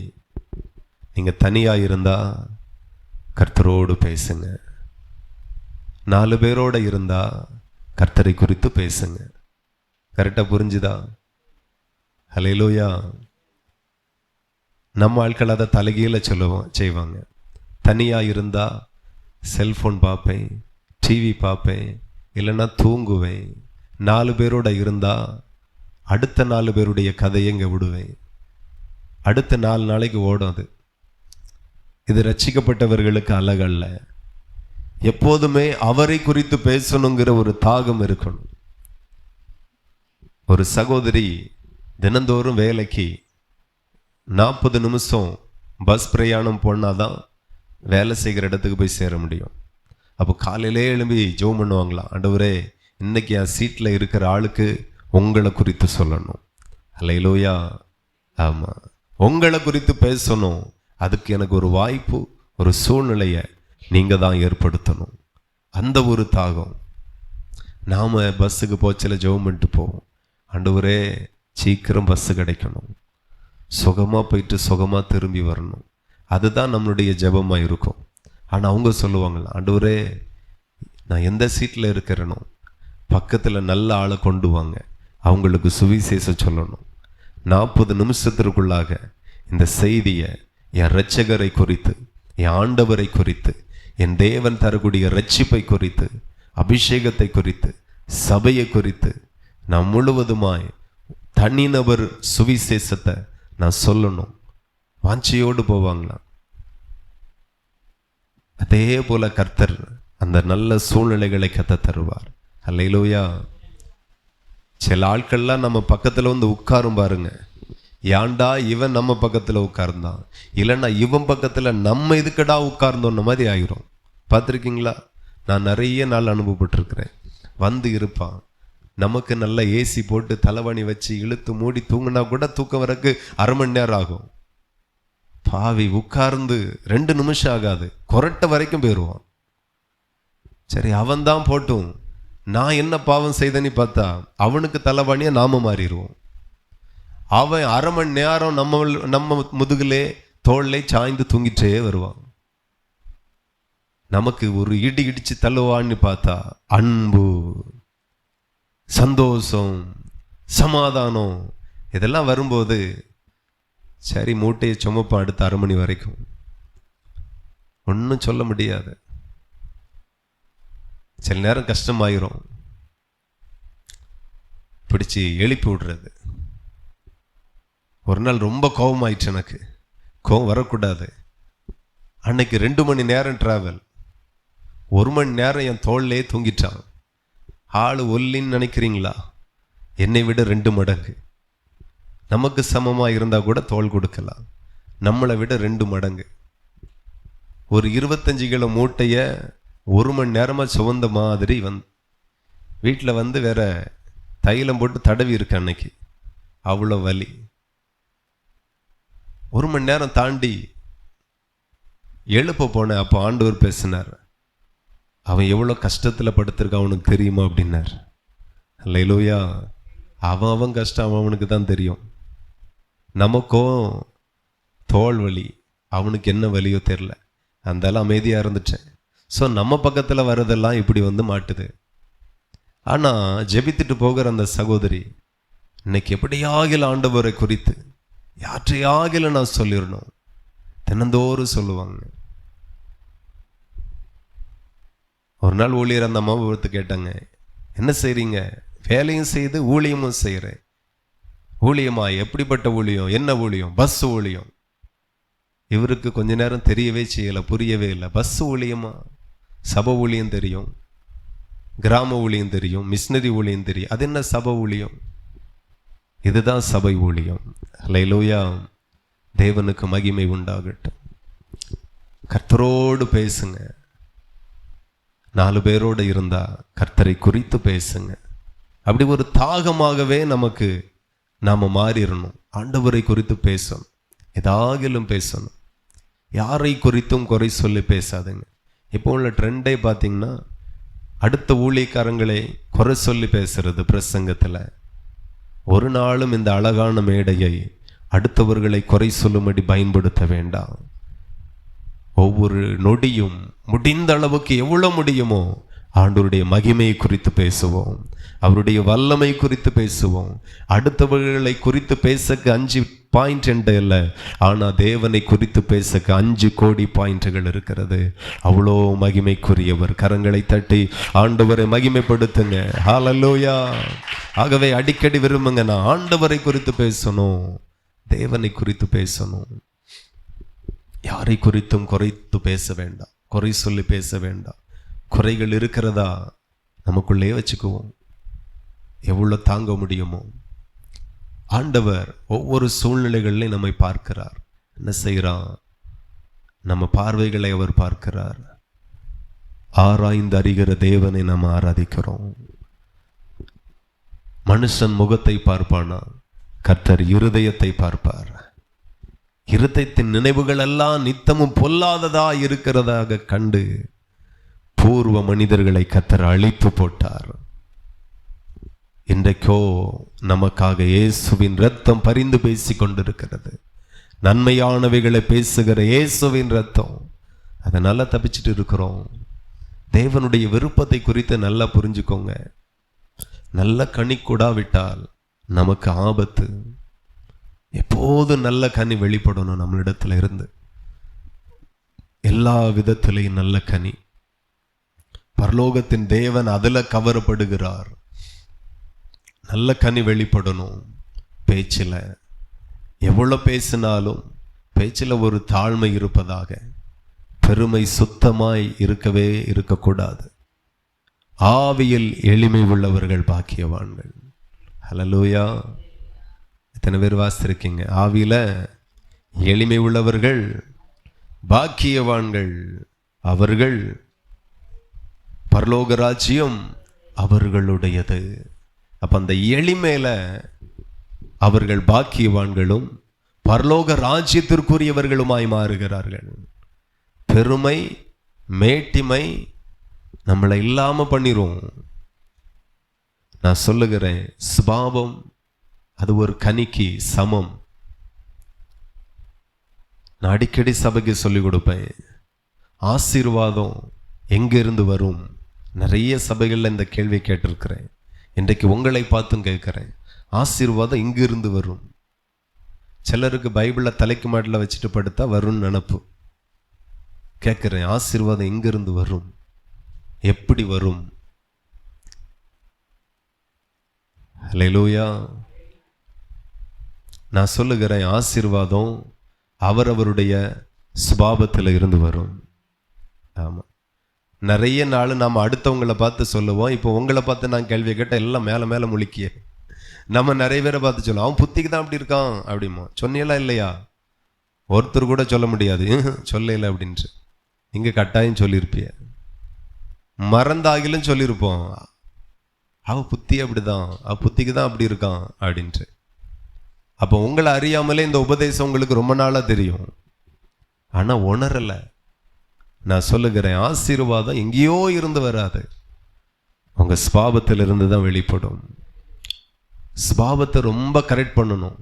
நீங்க தனியா இருந்தா கர்த்தரோடு பேசுங்க. 4 பேரோட இருந்தா கர்த்தரை குறித்து பேசுங்க. கரெக்டா புரிஞ்சுதா? ஹல்லேலூயா. நம்ம ஆட்கள் அதை தலைகீழ செய்வாங்க. தனியா இருந்தா செல்போன் பார்ப்பேன், டிவி பார்ப்பேன், இல்லைன்னா தூங்குவேன். 4 பேரோட இருந்தா அடுத்த 4 பேருடைய கதையை இங்கே விடுவேன். அடுத்த 4 நாளைக்கு ஓடும் அது. இது ரட்சிக்கப்பட்டவர்களுக்கு அழகல்ல. எப்போதுமே அவரை குறித்து பேசணுங்கிற ஒரு தாகம் இருக்கணும். ஒரு சகோதரி தினந்தோறும் வேலைக்கு 40 நிமிஷம் பஸ் பிரயாணம் போனாதான் வேலை செய்கிற இடத்துக்கு போய் சேர முடியும். அப்போ காலையிலே எழும்பி ஜெபம் பண்ணுவாங்களாம். ஆண்டவரே, இன்னைக்கு என் சீட்டில் இருக்கிற ஆளுக்கு உங்களை குறித்து சொல்லணும். அல்லேலூயா. ஆமாம், உங்களை குறித்து பேசணும். அதுக்கு எனக்கு ஒரு வாய்ப்பு, ஒரு சூழ்நிலையை நீங்கள் தான் ஏற்படுத்தணும். அந்த ஒரு தாகம். நாம் பஸ்ஸுக்கு போச்சில் ஜெபம் பண்ணிட்டு போவோம். ஆண்டவரே, சீக்கிரம் பஸ்ஸு கிடைக்கணும், சுகமாக போயிட்டு சுகமாக திரும்பி வரணும். அதுதான் நம்மளுடைய ஜெபமாக இருக்கும். ஆனால் அவங்க சொல்லுவாங்களா, ஆண்டவரே, நான் எந்த சீட்டில் இருக்கிறேனோ பக்கத்தில் நல்ல ஆளை கொண்டு வாங்க, அவங்களுக்கு சுவிசேஷம் சொல்லணும். 40 நிமிஷத்திற்குள்ளாக இந்த செய்தியை என் இரட்சகரை குறித்து, என் ஆண்டவரை குறித்து, என் தேவன் தரக்கூடிய ரட்சிப்பை குறித்து, அபிஷேகத்தை குறித்து, சபையை குறித்து நான் முழுவதுமாய் தனிநபர் சுவிசேஷத்தை நான் சொல்லணும். வாஞ்சையோடு போவாங்களா? அதே போல கர்த்தர் அந்த நல்ல சூழ்நிலைகளை கத்த தருவார். அல்லேலூயா. சில ஆட்கள்லாம் நம்ம பக்கத்தில் வந்து உட்காரும் பாருங்க. ஏன்டா இவன் நம்ம பக்கத்தில் உட்கார்ந்தான், இல்லைன்னா இவன் பக்கத்தில் நம்ம இதுக்கடா உட்கார்ந்தோன்ன மாதிரி ஆகிரும். பார்த்துருக்கீங்களா? நான் நிறைய நாள் அனுபவப்பட்டிருக்கிறேன். வந்து இருப்பான், நமக்கு நல்ல ஏசி போட்டு தலைவணி வச்சு இழுத்து மூடி தூங்கினா கூட தூக்கம் வரக்கு 1/2 மணி நேரம் ஆகும். பாவி உட்கார்ந்து 2 நிமிஷம் ஆகாது, கொரட்டை வரைக்கும் போயிடுவான். சரி, அவன் தான் போட்டும், நான் என்ன பாவம் செய்தேன்னு பார்த்தா அவனுக்கு தலைவாணியா நாம மாறிடுவோம். அவன் 1/2 மணி நேரம் நம்ம முதுகிலே தோளிலே சாய்ந்து தூங்கிட்டே வருவான். நமக்கு ஒரு இடி இடிச்சு தள்ளுவான்னு பார்த்தா அன்பு, சந்தோஷம், சமாதானம் இதெல்லாம் வரும்போது சரி மூட்டையை சுமப்பா அடுத்த 1/2 மணி வரைக்கும். ஒன்றும் சொல்ல முடியாது. சில நேரம் கஷ்டமாயிரும், பிடிச்சி எழுப்பி விடுறது. ஒரு நாள் ரொம்ப கோபம் ஆயிடுச்சு எனக்கு. கோபம் வரக்கூடாது. அன்னைக்கு 2 மணி நேரம் டிராவல், 1 மணி நேரம் என் தோல்லே தூங்கிட்டான். ஆள் ஒல்லின்னு நினைக்கிறீங்களா? என்னை விட 2 மடங்கு. நமக்கு சமமாக இருந்தால் கூட தோல் கொடுக்கலாம், நம்மளை விட 2 மடங்கு. ஒரு 25 கிலோ மூட்டையை 1 மணி நேரமாக சுமந்த மாதிரி வீட்டில் வந்து வேற தைலம் போட்டு தடவி இருக்கு. அன்னைக்கு அவ்வளோ வலி. 1 மணி நேரம் தாண்டி எழுப்ப போனேன். அப்போ ஆண்டவர் பேசினார், அவன் எவ்வளோ கஷ்டத்தில் படுத்திருக்கான் அவனுக்கு தெரியுமா அப்படின்னார். அல்லேலூயா. அவன் கஷ்டம் அவனுக்கு தான் தெரியும். நமக்கும் தோல் வலி, அவனுக்கு என்ன வலியோ தெரில. அந்தாலும் அமைதியாக இருந்துட்டேன். ஸோ நம்ம பக்கத்தில் வர்றதெல்லாம் இப்படி வந்து மாட்டுது. ஆனால் ஜெபித்துட்டு போகிற அந்த சகோதரி இன்னைக்கு எப்படியாகில ஆண்டவரை குறித்து யாற்றையாகில நான் சொல்லிடணும், தினந்தோறும் சொல்லுவாங்க. ஒரு நாள் ஊழியர் அந்த அம்மாவை ஒருத்து கேட்டாங்க, என்ன செய்றீங்க? வேலையும் செய்து ஊழியமும் செய்கிறேன். ஊழியமா? எப்படிப்பட்ட ஊழியம்? என்ன ஊழியம்? பஸ் ஊழியம். இவருக்கு கொஞ்ச நேரம் தெரியவே செய்யலை, புரியவே இல்லை. பஸ் ஊழியமா? சபை ஊழியம் தெரியும், கிராம ஊழியம் தெரியும், மிஷினரி ஊழியம் தெரியும், அது என்ன சபை ஊழியம்? இதுதான் சபை ஊழியம். அல்லேலூயா, தேவனுக்கு மகிமை உண்டாகட்டும். கர்த்தரோடு பேசுங்க. 4 பேரோடு இருந்தா கர்த்தரை குறித்து பேசுங்க. அப்படி ஒரு தாகமாகவே நமக்கு நாம மாறிடணும். ஆண்டவரை குறித்து பேசணும், ஏதாகிலும் பேசணும். யாரை குறித்தும் குறை சொல்லி பேசாதுங்க. இப்போ உள்ள ட்ரெண்டே பார்த்தீங்கன்னா, அடுத்த ஊழியக்காரங்களை குறை சொல்லி பேசுறது பிரசங்கத்தில். ஒரு நாளும் இந்த அழகான மேடையை அடுத்தவர்களை குறை சொல்லும்படி பயன்படுத்த வேண்டாம். ஒவ்வொரு நொடியும் முடிந்த அளவுக்கு எவ்வளவு முடியுமோ ஆண்டவருடைய மகிமையை குறித்து பேசுவோம், அவருடைய வல்லமை குறித்து பேசுவோம். அடுத்தவர்களை குறித்து பேசக்கு 5 பாயிண்ட் இல்லை, ஆனால் தேவனை குறித்து பேசக்கு 5 கோடி பாயிண்ட்கள் இருக்கிறது. அவ்வளோ மகிமைக்குரியவர். கரங்களை தட்டி ஆண்டவரை மகிமைப்படுத்துங்க. ஹல்லேலூயா. ஆகவே அடிக்கடி விரும்புங்க, நான் ஆண்டவரை குறித்து பேசணும், தேவனை குறித்து பேசணும். யாரை குறித்தும் குறைத்து பேச வேண்டாம், குறை சொல்லி பேச வேண்டாம். குறைகள் இருக்கிறதா நமக்குள்ளே வச்சுக்குவோம், எவ்வளோ தாங்க முடியுமோ. ஆண்டவர் ஒவ்வொரு சூழ்நிலைகளிலும் நம்மை பார்க்கிறார். என்ன செய்கிறான்? நம்ம பார்வைகளை அவர் பார்க்கிறார். ஆராய்ந்து அறிகிற தேவனை நாம் ஆராதிக்கிறோம். மனுஷன் முகத்தை பார்ப்பானா, கர்த்தர் இருதயத்தை பார்ப்பார். இருதயத்தின் நினைவுகள் எல்லாம் நித்தமும் பொல்லாததா இருக்கிறதாக கண்டு பூர்வ மனிதர்களை கர்த்தர் அழித்து போட்டார். இன்றைக்கோ நமக்காக இயேசுவின் இரத்தம் பரிந்து பேசி கொண்டிருக்கிறது. நன்மையானவைகளை பேசுகிற இயேசுவின் இரத்தம், அதனால தப்பிச்சுட்டு இருக்கிறோம். தேவனுடைய விருப்பத்தை குறித்து நல்லா புரிஞ்சுக்கோங்க. நல்ல கனி கூடாவிட்டால் நமக்கு ஆபத்து. எப்போதும் நல்ல கனி வெளிப்படணும் நம்மளிடத்துல இருந்து, எல்லா விதத்திலையும் நல்ல கனி. பரலோகத்தின் தேவன் அதுல கவரப்படுகிறார். நல்ல கனி வெளிப்படணும். பேச்சில் எவ்வளவு பேசினாலும் பேச்சில் ஒரு தாழ்மை இருப்பதாக, பெருமை சுத்தமாய் இருக்கவே இருக்கக்கூடாது. ஆவியில் எளிமை உள்ளவர்கள் பாக்கியவான்கள். ஹல்லேலூயா. எத்தனை பேர் வாசித்திருக்கீங்க? ஆவியில எளிமை உள்ளவர்கள் பாக்கியவான்கள், அவர்கள் பரலோக ராஜ்யம் அவர்களுடையது. அப்ப அந்த எளிமையில அவர்கள் பாக்கியவான்களும் பரலோக ராஜ்யத்திற்குரியவர்களுமாய் மாறுகிறார்கள். பெருமை மேட்டிமை நம்மளை இல்லாம பண்ணிரும். நான் சொல்லுகிறேன், சுபாவம் அது ஒரு கனிக்கு சமம். நான் அடிக்கடி சபைக்கு சொல்லிக் கொடுப்பேன், ஆசீர்வாதம் எங்கிருந்து வரும்? நிறைய சபைகளில் இந்த கேள்வி கேட்டிருக்கிறேன். இன்றைக்கு உங்களை பார்த்தும் கேட்கிறேன், ஆசீர்வாதம் இங்கிருந்து வரும். சிலருக்கு பைபிளில் தலைக்கு மாட்டில் வச்சுட்டு படுத்தா வரும்னு நினப்பு. கேட்கிறேன், ஆசீர்வாதம் எங்கிருந்து வரும்? எப்படி வரும்? ஹல்லேலூயா. நான் சொல்லுகிறேன், ஆசீர்வாதம் அவரவருடைய சுபாவத்தில் இருந்து வரும். ஆமாம், நிறைய நாள் நாம் அடுத்தவங்களை பார்த்து சொல்லுவோம். இப்போ உங்களை பார்த்து நான் கேள்வி கேட்டால் எல்லாம் மேலே மேலே முழிக்கிய. நம்ம நிறைய பேரை பார்த்து சொல்லுவோம், அவன் புத்திக்கு தான் அப்படி இருக்கான் அப்படிமா. சொன்னீங்களா இல்லையா? ஒருத்தர் கூட சொல்ல முடியாது சொல்லல அப்படின்ட்டு. இங்கே கட்டாயம் சொல்லியிருப்பிய, மறந்தாகிலும் சொல்லியிருப்போம், அவ புத்தி அப்படிதான், அவ புத்திக்கு தான் அப்படி இருக்கான் அப்படின்ட்டு. அப்போ உங்களை அறியாமலே இந்த உபதேசம் உங்களுக்கு ரொம்ப நாளாக தெரியும், ஆனால் உணரலை. நான் சொல்லுகிறேன், ஆசீர்வாதம் எங்கேயோ இருந்து வராது, உங்கள் ஸ்பாவத்தில் இருந்து தான் வெளிப்படும். ஸ்பாவத்தை ரொம்ப கரெக்ட் பண்ணணும்.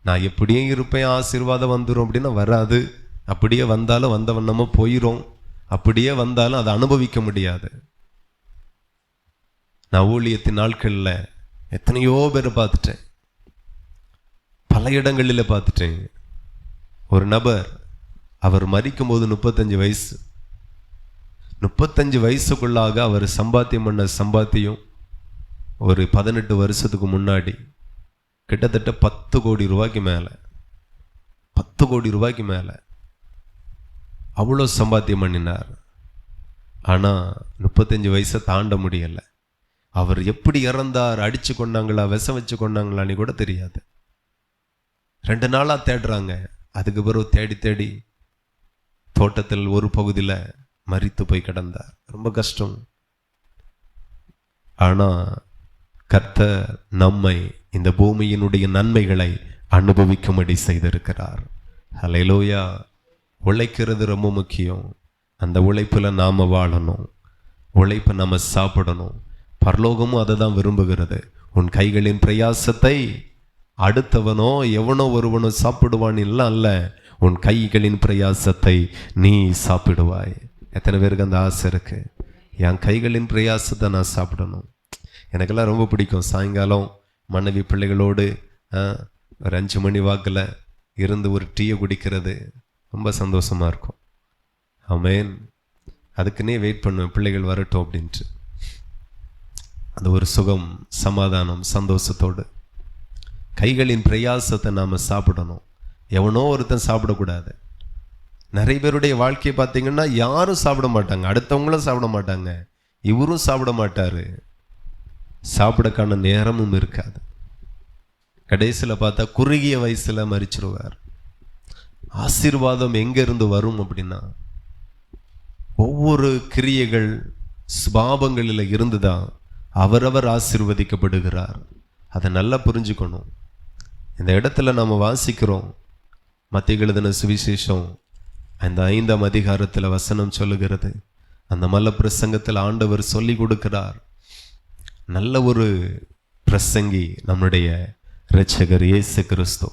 நான் எப்படியே இருப்பேன், ஆசீர்வாதம் வந்துடும் அப்படின்னா வராது. அப்படியே வந்தாலும் வந்த வண்ணமாக போயிடும். அப்படியே வந்தாலும் அதை அனுபவிக்க முடியாது. நான் ஊழியத்தின் நாட்களில் எத்தனையோ பேரை பார்த்துட்டேன், பல இடங்களில் பார்த்துட்டேன். ஒரு நபர், அவர் மரிக்கும் போது 35 வயசு. 35 வயசுக்குள்ளாக அவர் சம்பாத்தியம் பண்ண சம்பாத்தியம் ஒரு 18 வருஷத்துக்கு முன்னாடி கிட்டத்தட்ட 10 கோடி ரூபாய்க்கு மேலே, 10 கோடி ரூபாய்க்கு மேலே அவ்வளோ சம்பாத்தியம் பண்ணினார். ஆனால் 35 வயசை தாண்ட முடியலை. அவர் எப்படி இறந்தார், அடித்து கொண்டாங்களா, விஷம் வச்சு கொண்டாங்களான்னு கூட தெரியாது. 2 நாளாக தேடுறாங்க. அதுக்கு பிறகு தேடி தேடி தோட்டத்தில் ஒரு பகுதியில் மரித்து போய் கிடந்தார். ரொம்ப கஷ்டம். ஆனால் கர்த்தர் நம்மை இந்த பூமியினுடைய நன்மைகளை அனுபவிக்கும்படி செய்திருக்கிறார். ஹல்லேலூயா. உழைக்கிறது ரொம்ப முக்கியம். அந்த உழைப்பில் நாம் வாழணும், உழைப்பை நம்ம சாப்பிடணும். பரலோகமும் அதை தான் விரும்புகிறது. உன் கைகளின் பிரயாசத்தை அடுத்தவனோ எவனோ ஒருவனோ சாப்பிடுவான் இல்லை, அல்ல, உன் கைகளின் பிரயாசத்தை நீ சாப்பிடுவாய். எத்தனை பேருக்கு அந்த ஆசை இருக்கு? என் கைகளின் பிரயாசத்தை நான் சாப்பிடணும். எனக்கெல்லாம் ரொம்ப பிடிக்கும். சாயங்காலம் மனைவி பிள்ளைகளோடு ஒரு 5 மணி வாக்கில் இருந்து ஒரு டீயை குடிக்கிறது ரொம்ப சந்தோஷமாக இருக்கும். ஆமென். அதுக்குன்னே வெயிட் பண்ணுவேன், பிள்ளைகள் வரட்டும் அப்படின்ட்டு. அந்த ஒரு சுகம், சமாதானம், சந்தோஷத்தோடு கைகளின் பிரயாசத்தை நாம் சாப்பிடணும். எவனோ ஒருத்தன் சாப்பிடக்கூடாது. நிறைய பேருடைய வாழ்க்கையை பார்த்தீங்கன்னா யாரும் சாப்பிட மாட்டாங்க, அடுத்தவங்களும் சாப்பிட மாட்டாங்க, இவரும் சாப்பிட மாட்டார். சாப்பிடக்கான நேரமும் இருக்காது. கடைசியில் பார்த்தா குறுகிய வயசில் மரிச்சிருவார். ஆசீர்வாதம் எங்கேருந்து வரும் அப்படின்னா ஒவ்வொரு கிரியைகள் சுபாவங்களில் இருந்து தான் அவரவர் ஆசீர்வதிக்கப்படுகிறார். அதை நல்லா புரிஞ்சுக்கணும். இந்த இடத்துல நாம் வாசிக்கிறோம், மத்தேயு எழுதின சுவிசேஷம் அந்த 5ஆம் அதிகாரத்தில் வசனம் சொல்லுகிறது. அந்த மல்ல பிரசங்கத்தில் ஆண்டவர் சொல்லி கொடுக்கிறார். நல்ல ஒரு பிரசங்கி நம்முடைய இரட்சகர் இயேசு கிறிஸ்து.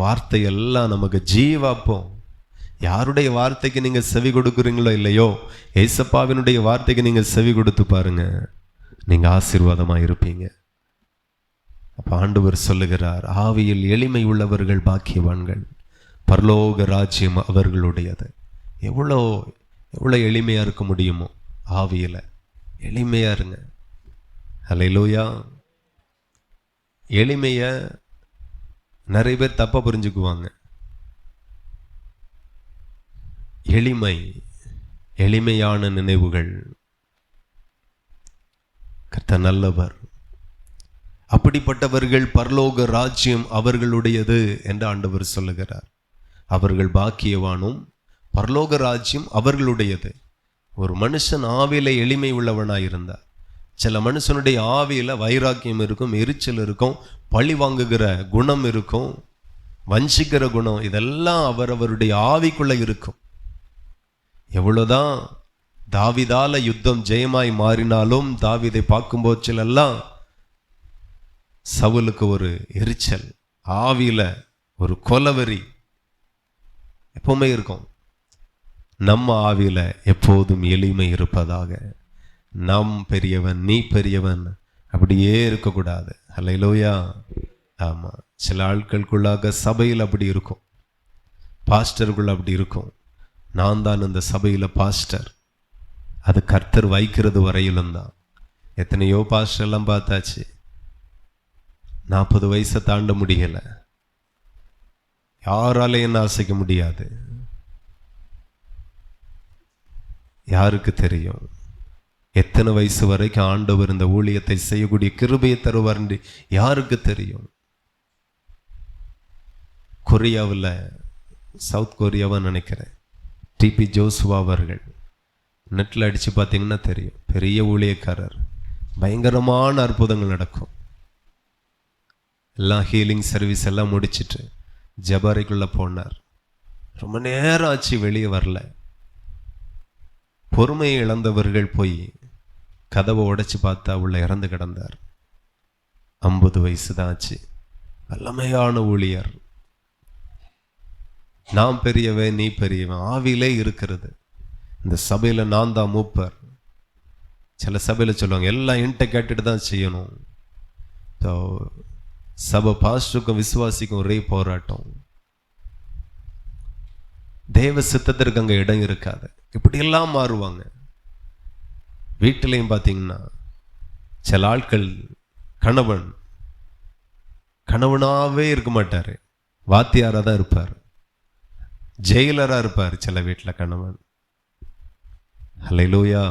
வார்த்தை எல்லாம் நமக்கு ஜீவாப்போம். யாருடைய வார்த்தைக்கு நீங்கள் செவி கொடுக்குறீங்களோ இல்லையோ, ஏசப்பாவினுடைய வார்த்தைக்கு நீங்கள் செவி கொடுத்து பாருங்க, நீங்கள் ஆசீர்வாதமாக இருப்பீங்க. அப்போ ஆண்டவர் சொல்லுகிறார், ஆவியில் எளிமை உள்ளவர்கள் பாக்கியவான்கள், பரலோக ராஜ்யம் அவர்களுடையது. எவ்வளோ எவ்வளோ எளிமையாக இருக்க முடியுமோ ஆவியில் எளிமையாக இருங்க. ஹல்லேலூயா. எளிமையை நிறைய பேர் தப்பாக புரிஞ்சுக்குவாங்க. எளிமையான நினைவுகள். கர்த்தர் நல்லவர். அப்படிப்பட்டவர்கள் பரலோக ராஜ்யம் அவர்களுடையது என்று ஆண்டவர் சொல்லுகிறார். அவர்கள் பாக்கியவானும், பரலோக ராஜ்யம் அவர்களுடையது. ஒரு மனுஷன் ஆவியில எளிமை உள்ளவனாயிருந்தார். சில மனுஷனுடைய ஆவியில வைராக்கியம் இருக்கும், எரிச்சல் இருக்கும், பழி வாங்குகிற குணம் இருக்கும், வஞ்சிக்கிற குணம், இதெல்லாம் அவரவருடைய ஆவிக்குள்ள இருக்கும். எவ்வளவுதான் தாவீதால யுத்தம் ஜெயமாய் மாறினாலும் தாவீதை பார்க்கும்போது சிலெல்லாம் சவுலுக்கு ஒரு எரிச்சல், ஆவியில ஒரு கொலவெறி எப்பவுமே இருக்கும். நம்ம ஆவியில எப்போதும் எளிமை இருப்பதாக. நாம் பெரியவன், நீ பெரியவன் அப்படியே இருக்கக்கூடாது. ஹல்லேலூயா. ஆமா, சில ஆட்களுக்குள்ளாக சபையில் அப்படி இருக்கும், பாஸ்டருக்குள்ள அப்படி இருக்கும். நான் தான் இந்த சபையில் பாஸ்டர். அது கர்த்தர் வைக்கிறது வரையிலும் தான். எத்தனையோ பாஸ்டர் எல்லாம் பார்த்தாச்சு, 40 வயசை தாண்ட முடியல. யாராலையும் என்ன அசைக்க முடியாது. யாருக்கு தெரியும் எத்தனை வயசு வரைக்கும் ஆண்டவர் இந்த ஊழியத்தை செய்யக்கூடிய கிருபையை தருவார் என்று யாருக்கு தெரியும்? கொரியாவில், சவுத் கொரியாவா நினைக்கிறேன், டிபி ஜோசுவா அவர்கள் நெட்டில் அடித்து பார்த்தீங்கன்னா தெரியும். பெரிய ஊழியக்காரர், பயங்கரமான அற்புதங்கள் நடக்கும். எல்லாம் ஹீலிங் சர்வீஸ் எல்லாம் முடிச்சுட்டு ஜபாரைக்குள்ளே போனார். ரொம்ப நேரம் ஆச்சு, வெளியே வரல. பொறுமையை இழந்தவர்கள் போய் கதவை உடைச்சு பார்த்தா உள்ள இறந்து கிடந்தார். 50 வயசு தான் ஆச்சு. வல்லமையான ஊழியர். நான் பெரியவன், நீ பெரியவன் ஆவியிலே இருக்கிறது. இந்த சபையில் நான் தான் மூப்பர். சில சபையில் சொல்லுவாங்க எல்லாம் என்கிட்ட கேட்டுட்டு தான் செய்யணும். சபை பாஸ்டருக்கும் விசுவாசிக்கும் ஒரே போராட்டம். தேவ சித்தத்திற்கு அங்கே இடம் இருக்காது. இப்படியெல்லாம் மாறுவாங்க. வீட்டிலையும் பார்த்தீங்கன்னா சில ஆட்கள் கணவனாவே இருக்க மாட்டார், வாத்தியாராக தான் இருப்பார், ஜெயிலராக இருப்பார் சில வீட்டில் கணவன். ஹல்லேலூயா.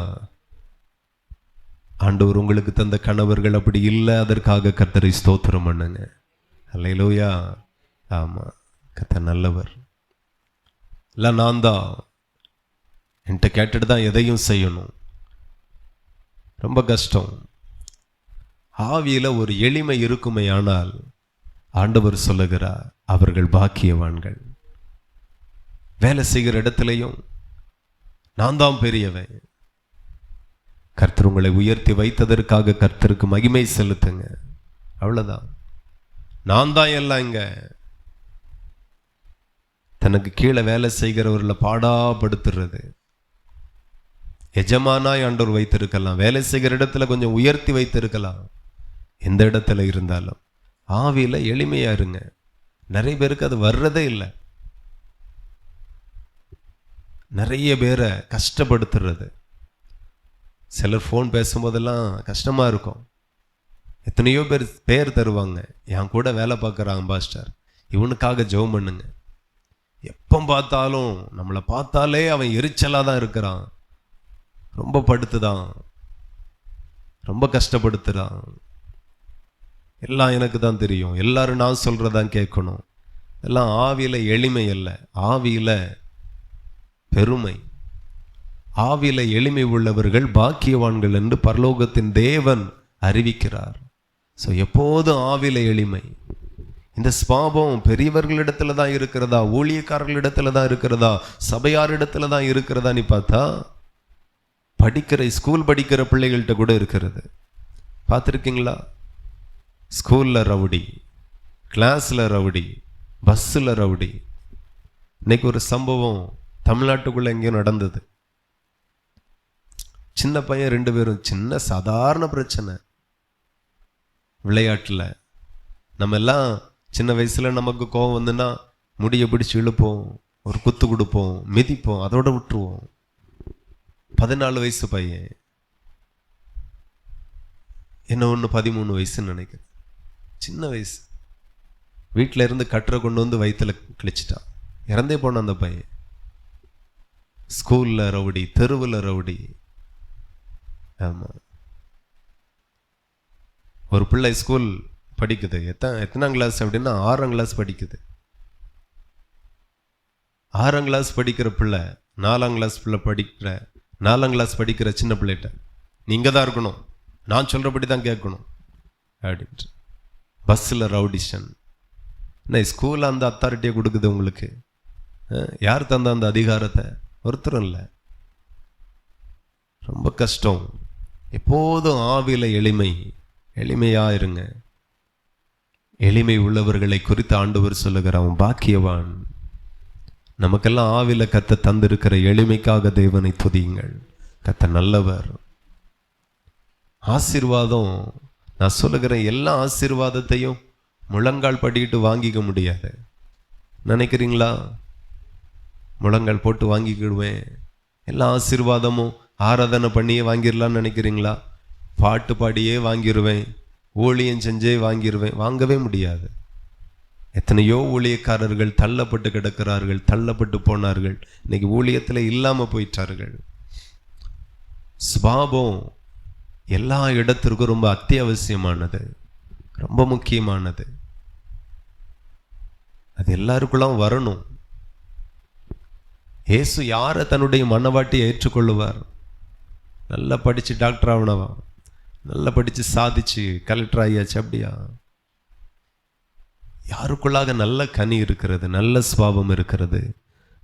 ஆண்டவர் உங்களுக்கு தந்த கணவர்கள் அப்படி இல்லை, அதற்காக கர்த்தரை ஸ்தோத்திரம் பண்ணுங்க. ஹல்லேலூயா. ஆமாம், கர்த்தர் நல்லவர். இல்லை நான் தான் என்கிட்ட கேட்டுட்டு தான் எதையும் செய்யணும், ரொம்ப கஷ்டம். ஆவியில் ஒரு எளிமை இருக்குமே ஆனால் ஆண்டவர் சொல்லுகிறார் அவர்கள் பாக்கியவான்கள். வேலை செய்கிற இடத்துலையும் நான் தான் பெரியவன். கர்த்தர் உங்களை உயர்த்தி வைத்ததற்காக கர்த்தருக்கு மகிமை செலுத்துங்க, அவ்வளவுதான். நான் தான் எல்லாம். இங்க தனக்கு கீழே வேலை செய்கிறவர்களை பாடாப்படுத்துறது. எஜமானாய் ஆண்டவர் வைத்திருக்கலாம், வேலை செய்கிற இடத்துல கொஞ்சம் உயர்த்தி வைத்திருக்கலாம். எந்த இடத்துல இருந்தாலும் ஆவியில எளிமையா இருங்க. நிறைய பேருக்கு அது வர்றதே இல்லை. நிறைய பேரை கஷ்டப்படுத்துறது. சிலர் ஃபோன் பேசும்போதெல்லாம் கஷ்டமா இருக்கும். எத்தனையோ பேர் தருவாங்க, என் கூட வேலை பார்க்குறான் பாஸ்டர், இவனுக்காக ஜெபம் பண்ணுங்க. எப்போ பார்த்தாலும் நம்மளை பார்த்தாலே அவன் எரிச்சலாக தான் இருக்கிறான், ரொம்ப படுத்துதான், ரொம்ப கஷ்டப்படுத்துறான். எல்லாம் எனக்கு தான் தெரியும், எல்லாரும் நான் சொல்றதான் கேட்கணும். எல்லாம் ஆவியில எளிமை அல்ல, ஆவியில பெருமை. ஆவியில எளிமை உள்ளவர்கள் பாக்கியவான்கள் என்று பரலோகத்தின் தேவன் அறிவிக்கிறார். ஸோ எப்போதும் ஆவியில எளிமை. இந்த ஸ்பாபம் பெரியவர்களிடத்துல தான் இருக்கிறதா, ஊழியக்காரர்களிடத்துல தான் இருக்கிறதா, சபையாரிடத்துல தான் இருக்கிறதா நீ பார்த்தா ஸ்கூல் படிக்கிற பிள்ளைகள்கிட்ட கூட இருக்கிறது. பார்த்துருக்கீங்களா? ஸ்கூலில் ரவுடி, கிளாஸில் ரவுடி, பஸ்ஸில் ரவுடி. இன்னைக்கு ஒரு சம்பவம் தமிழ்நாட்டுக்குள்ள எங்கேயும் நடந்தது. சின்ன பையன் 2 பேரும், சின்ன சாதாரண பிரச்சனை விளையாட்டில். நம்ம எல்லாம் சின்ன வயசுல நமக்கு கோபம் வந்துன்னா முடிய பிடிச்சு இழுப்போம், ஒரு குத்து கொடுப்போம், மிதிப்போம், அதோட விட்டுருவோம். 14 வயசு பையன், என்ன ஒன்று 13 வயசுன்னு நினைக்கிறேன், சின்ன வயசு, வீட்டில் இருந்து கட்டுரை கொண்டு வந்து வயிற்றுல கிழிச்சிட்டான், இறந்தே போன அந்த பையன். ஸ்கூல்ல ரவுடி, தெருவில் ரவுடி. ஆமாம், ஒரு பிள்ளை ஸ்கூல் படிக்குது. எத்தனாம் கிளாஸ் அப்படின்னா 6ஆம் கிளாஸ் படிக்குது. 6ஆம் கிளாஸ் படிக்கிற பிள்ளை 4ஆம் கிளாஸ் பிள்ளை படிக்கிற 4ஆம் கிளாஸ் படிக்கிற சின்ன பிள்ளைகிட்ட நீங்க தான் இருக்கணும், நான் சொல்றபடி தான் கேட்கணும் அப்படின்ட்டு. பஸ்ஸில் ரவுடிஷன். என்ன ஸ்கூலில் அந்த அத்தாரிட்டியை கொடுக்குது உங்களுக்கு? யார் தந்த அந்த அதிகாரத்தை? ஒருத்தரும் இல்லை. ரொம்ப கஷ்டம். எப்போதும் ஆவியில எளிமையா இருங்க. எளிமை உள்ளவர்களை குறித்து ஆண்டவர் சொல்லுகிறான் பாக்கியவான். நமக்கெல்லாம் ஆவில கத்த தந்திருக்கிற எளிமைக்காக தேவனை துதியுங்கள். கத்த நல்லவர். ஆசீர்வாதம், நான் சொல்லுகிற எல்லா ஆசீர்வாதத்தையும் முழங்கால் படிக்கிட்டு வாங்கிக்க முடியாது நினைக்கிறீங்களா? முழங்கால் போட்டு வாங்கிக்கிடுவேன், எல்லா ஆசீர்வாதமும் ஆராதனை பண்ணியே வாங்கிடலான்னு நினைக்கிறீங்களா? பாட்டு பாடியே வாங்கிடுவேன், ஊழியம் செஞ்சே வாங்கிடுவேன். வாங்கவே முடியாது. எத்தனையோ ஊழியக்காரர்கள் தள்ளப்பட்டு கிடக்கிறார்கள், தள்ளப்பட்டு போனார்கள், இன்னைக்கு ஊழியத்தில் இல்லாமல் போயிட்டார்கள். சுபாவம் எல்லா இடத்திற்கும் ரொம்ப அத்தியாவசியமானது, ரொம்ப முக்கியமானது. அது எல்லாருக்குள்ளாம் வரணும். இயேசு யாரை தன்னுடைய மனவாட்டியை ஏற்றுக்கொள்ளுவார்? நல்லா படிச்சு டாக்டர் ஆகணவா, நல்லா படிச்சு சாதிச்சு கலெக்டர் ஆகியாச்சு, அப்படியா? யாருக்குள்ளாக நல்ல கனி இருக்கிறது, நல்ல சுபாவம் இருக்கிறது,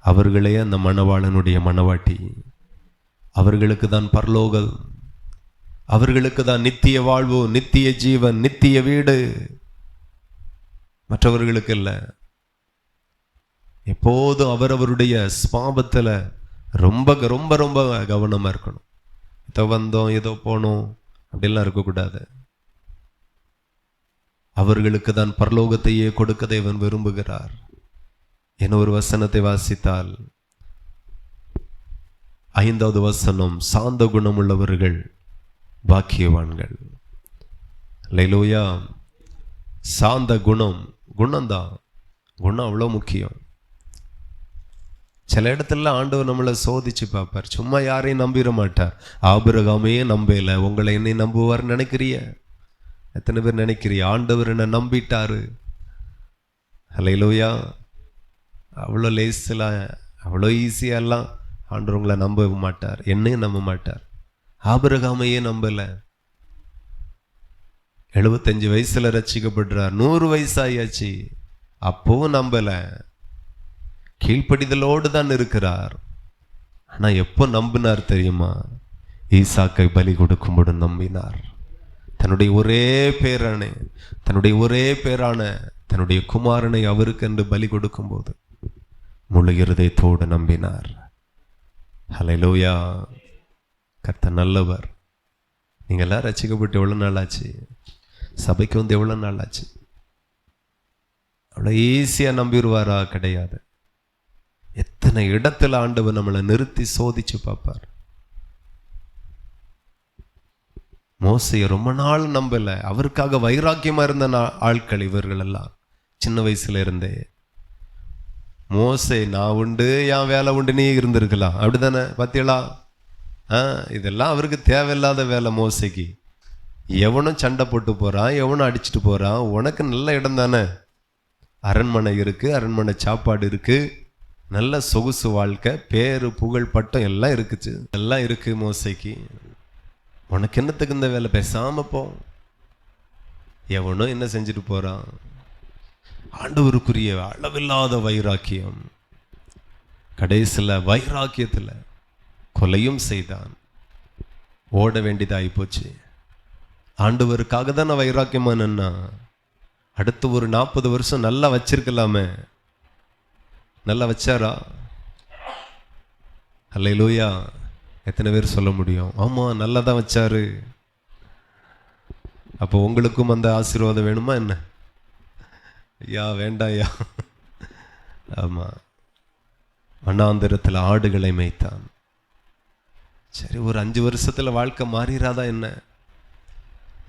அவர்களே அந்த மணவாளனுடைய மணவாட்டி. அவர்களுக்கு தான் பரலோகம், அவர்களுக்கு தான் நித்திய வாழ்வு, நித்திய ஜீவன், நித்திய வீடு. மற்றவர்களுக்கு இல்லை. எப்போதும் அவரவருடைய சுபாவத்தில் ரொம்ப ரொம்ப ரொம்ப கவனமாக இருக்கணும். ஏதோ வந்தோம் ஏதோ போனோம் அப்படிலாம் இருக்கக்கூடாது. அவர்களுக்கு தான் பரலோகத்தையே கொடுக்க தேவன் விரும்புகிறார் என ஒரு வசனத்தை வாசித்தால் 5வது வசனம், சாந்த குணம் உள்ளவர்கள் பாக்கியவான்கள். அல்லேலூயா. சாந்த குணம்தான். குணம் அவ்வளோ முக்கியம். சில இடத்துல ஆண்டவர் நம்மளை சோதிச்சு பார்ப்பார். சும்மா யாரையும் நம்பிட மாட்டார். ஆபிரகாமே நம்பல, உங்களை என்னை நம்புவார் நினைக்கிறிய? எத்தனை பேர் நினைக்கிறிய ஆண்டவர் என்னை நம்பிட்டாரு? அல்லேலூயா. அவ்வளோ லேசில், அவ்வளோ ஈஸியாலாம் ஆண்டவர் உங்களை நம்ப மாட்டார், என்னையும் நம்ப மாட்டார். ஆபிரகாமையே நம்பல. 75 வயசுல ரட்சிக்கப்படுறார். 100 வயசாயாச்சு, அப்பவும் நம்பல. கீழ்ப்படிதலோடு தான் இருக்கிறார். ஆனா எப்போ நம்பினார் தெரியுமா? ஈசாக்கை பலி கொடுக்கும்போது நம்பினார். தன்னுடைய ஒரே பேரான தன்னுடைய குமாரனை அவருக்கு என்று பலி கொடுக்கும்போது முழு இருதயத்தோடு நம்பினார். ஹல்லேலூயா. கர்த்தர் நல்லவர். நீங்க எல்லாம் ரட்சிக்கப்பட்டு எவ்வளவு நாள் ஆச்சு? சபைக்கு வந்து எவ்வளவு நாள் ஆச்சு? அவ்வளோ ஈஸியா நம்பிடுவாரா? கிடையாது. எத்தனை இடத்துல ஆண்டவர் நம்மளை நிறுத்தி சோதிச்சு பார்ப்பார். மோசையை ரொம்ப நாள் நம்பல. அவருக்காக வைராக்கியமா இருந்த ஆட்கள் இவர்கள் எல்லாம். சின்ன வயசுல இருந்தே மோசே நான் உண்டு என் வேலை உண்டுனே இருந்திருக்கலாம். அப்படித்தானே? பார்த்தீங்களா? இதெல்லாம் அவருக்கு தேவையில்லாத வேலை. மோசைக்கு எவனும் சண்டை போட்டு போறான், எவனும் அடிச்சுட்டு போறான். உனக்கு நல்ல இடம் தானே, அரண்மனை இருக்கு, அரண்மனை சாப்பாடு இருக்கு, நல்ல சொகுசு வாழ்க்கை, பேரு புகழ் பட்டம் எல்லாம் இருக்குச்சு, எல்லாம் இருக்கு மோசைக்கு. உனக்கு என்னத்துக்கு இந்த வேலை? பேசாம போ. எவனும் என்ன செஞ்சுட்டு போறான். ஆண்டவருக்குரிய அளவில்லாத வைராக்கியம். கடைசியில் வைராக்கியத்தில் கொலையும் செய்தான். ஓட வேண்டியதாகி போச்சு. ஆண்டவருக்காக தான் நான் வைராக்கியமானேன்னா அடுத்து ஒரு 40 வருஷம் நல்லா வச்சிருக்கலாமே. நல்லா வச்சாரா? அல்லேலூயா. எத்தனை பேர் சொல்ல முடியும்? ஆமா, நல்லா தான் வச்சாரு. அப்போ உங்களுக்கும் அந்த ஆசீர்வாதம் வேணுமா என்ன? ஐயா வேண்டாம் ஐயா. ஆமா, வண்ணாந்திரத்தில் ஆடுகளை மேய்த்தான். சரி, ஒரு 5 வருஷத்துல வாழ்க்கை மாறிடாதா என்ன?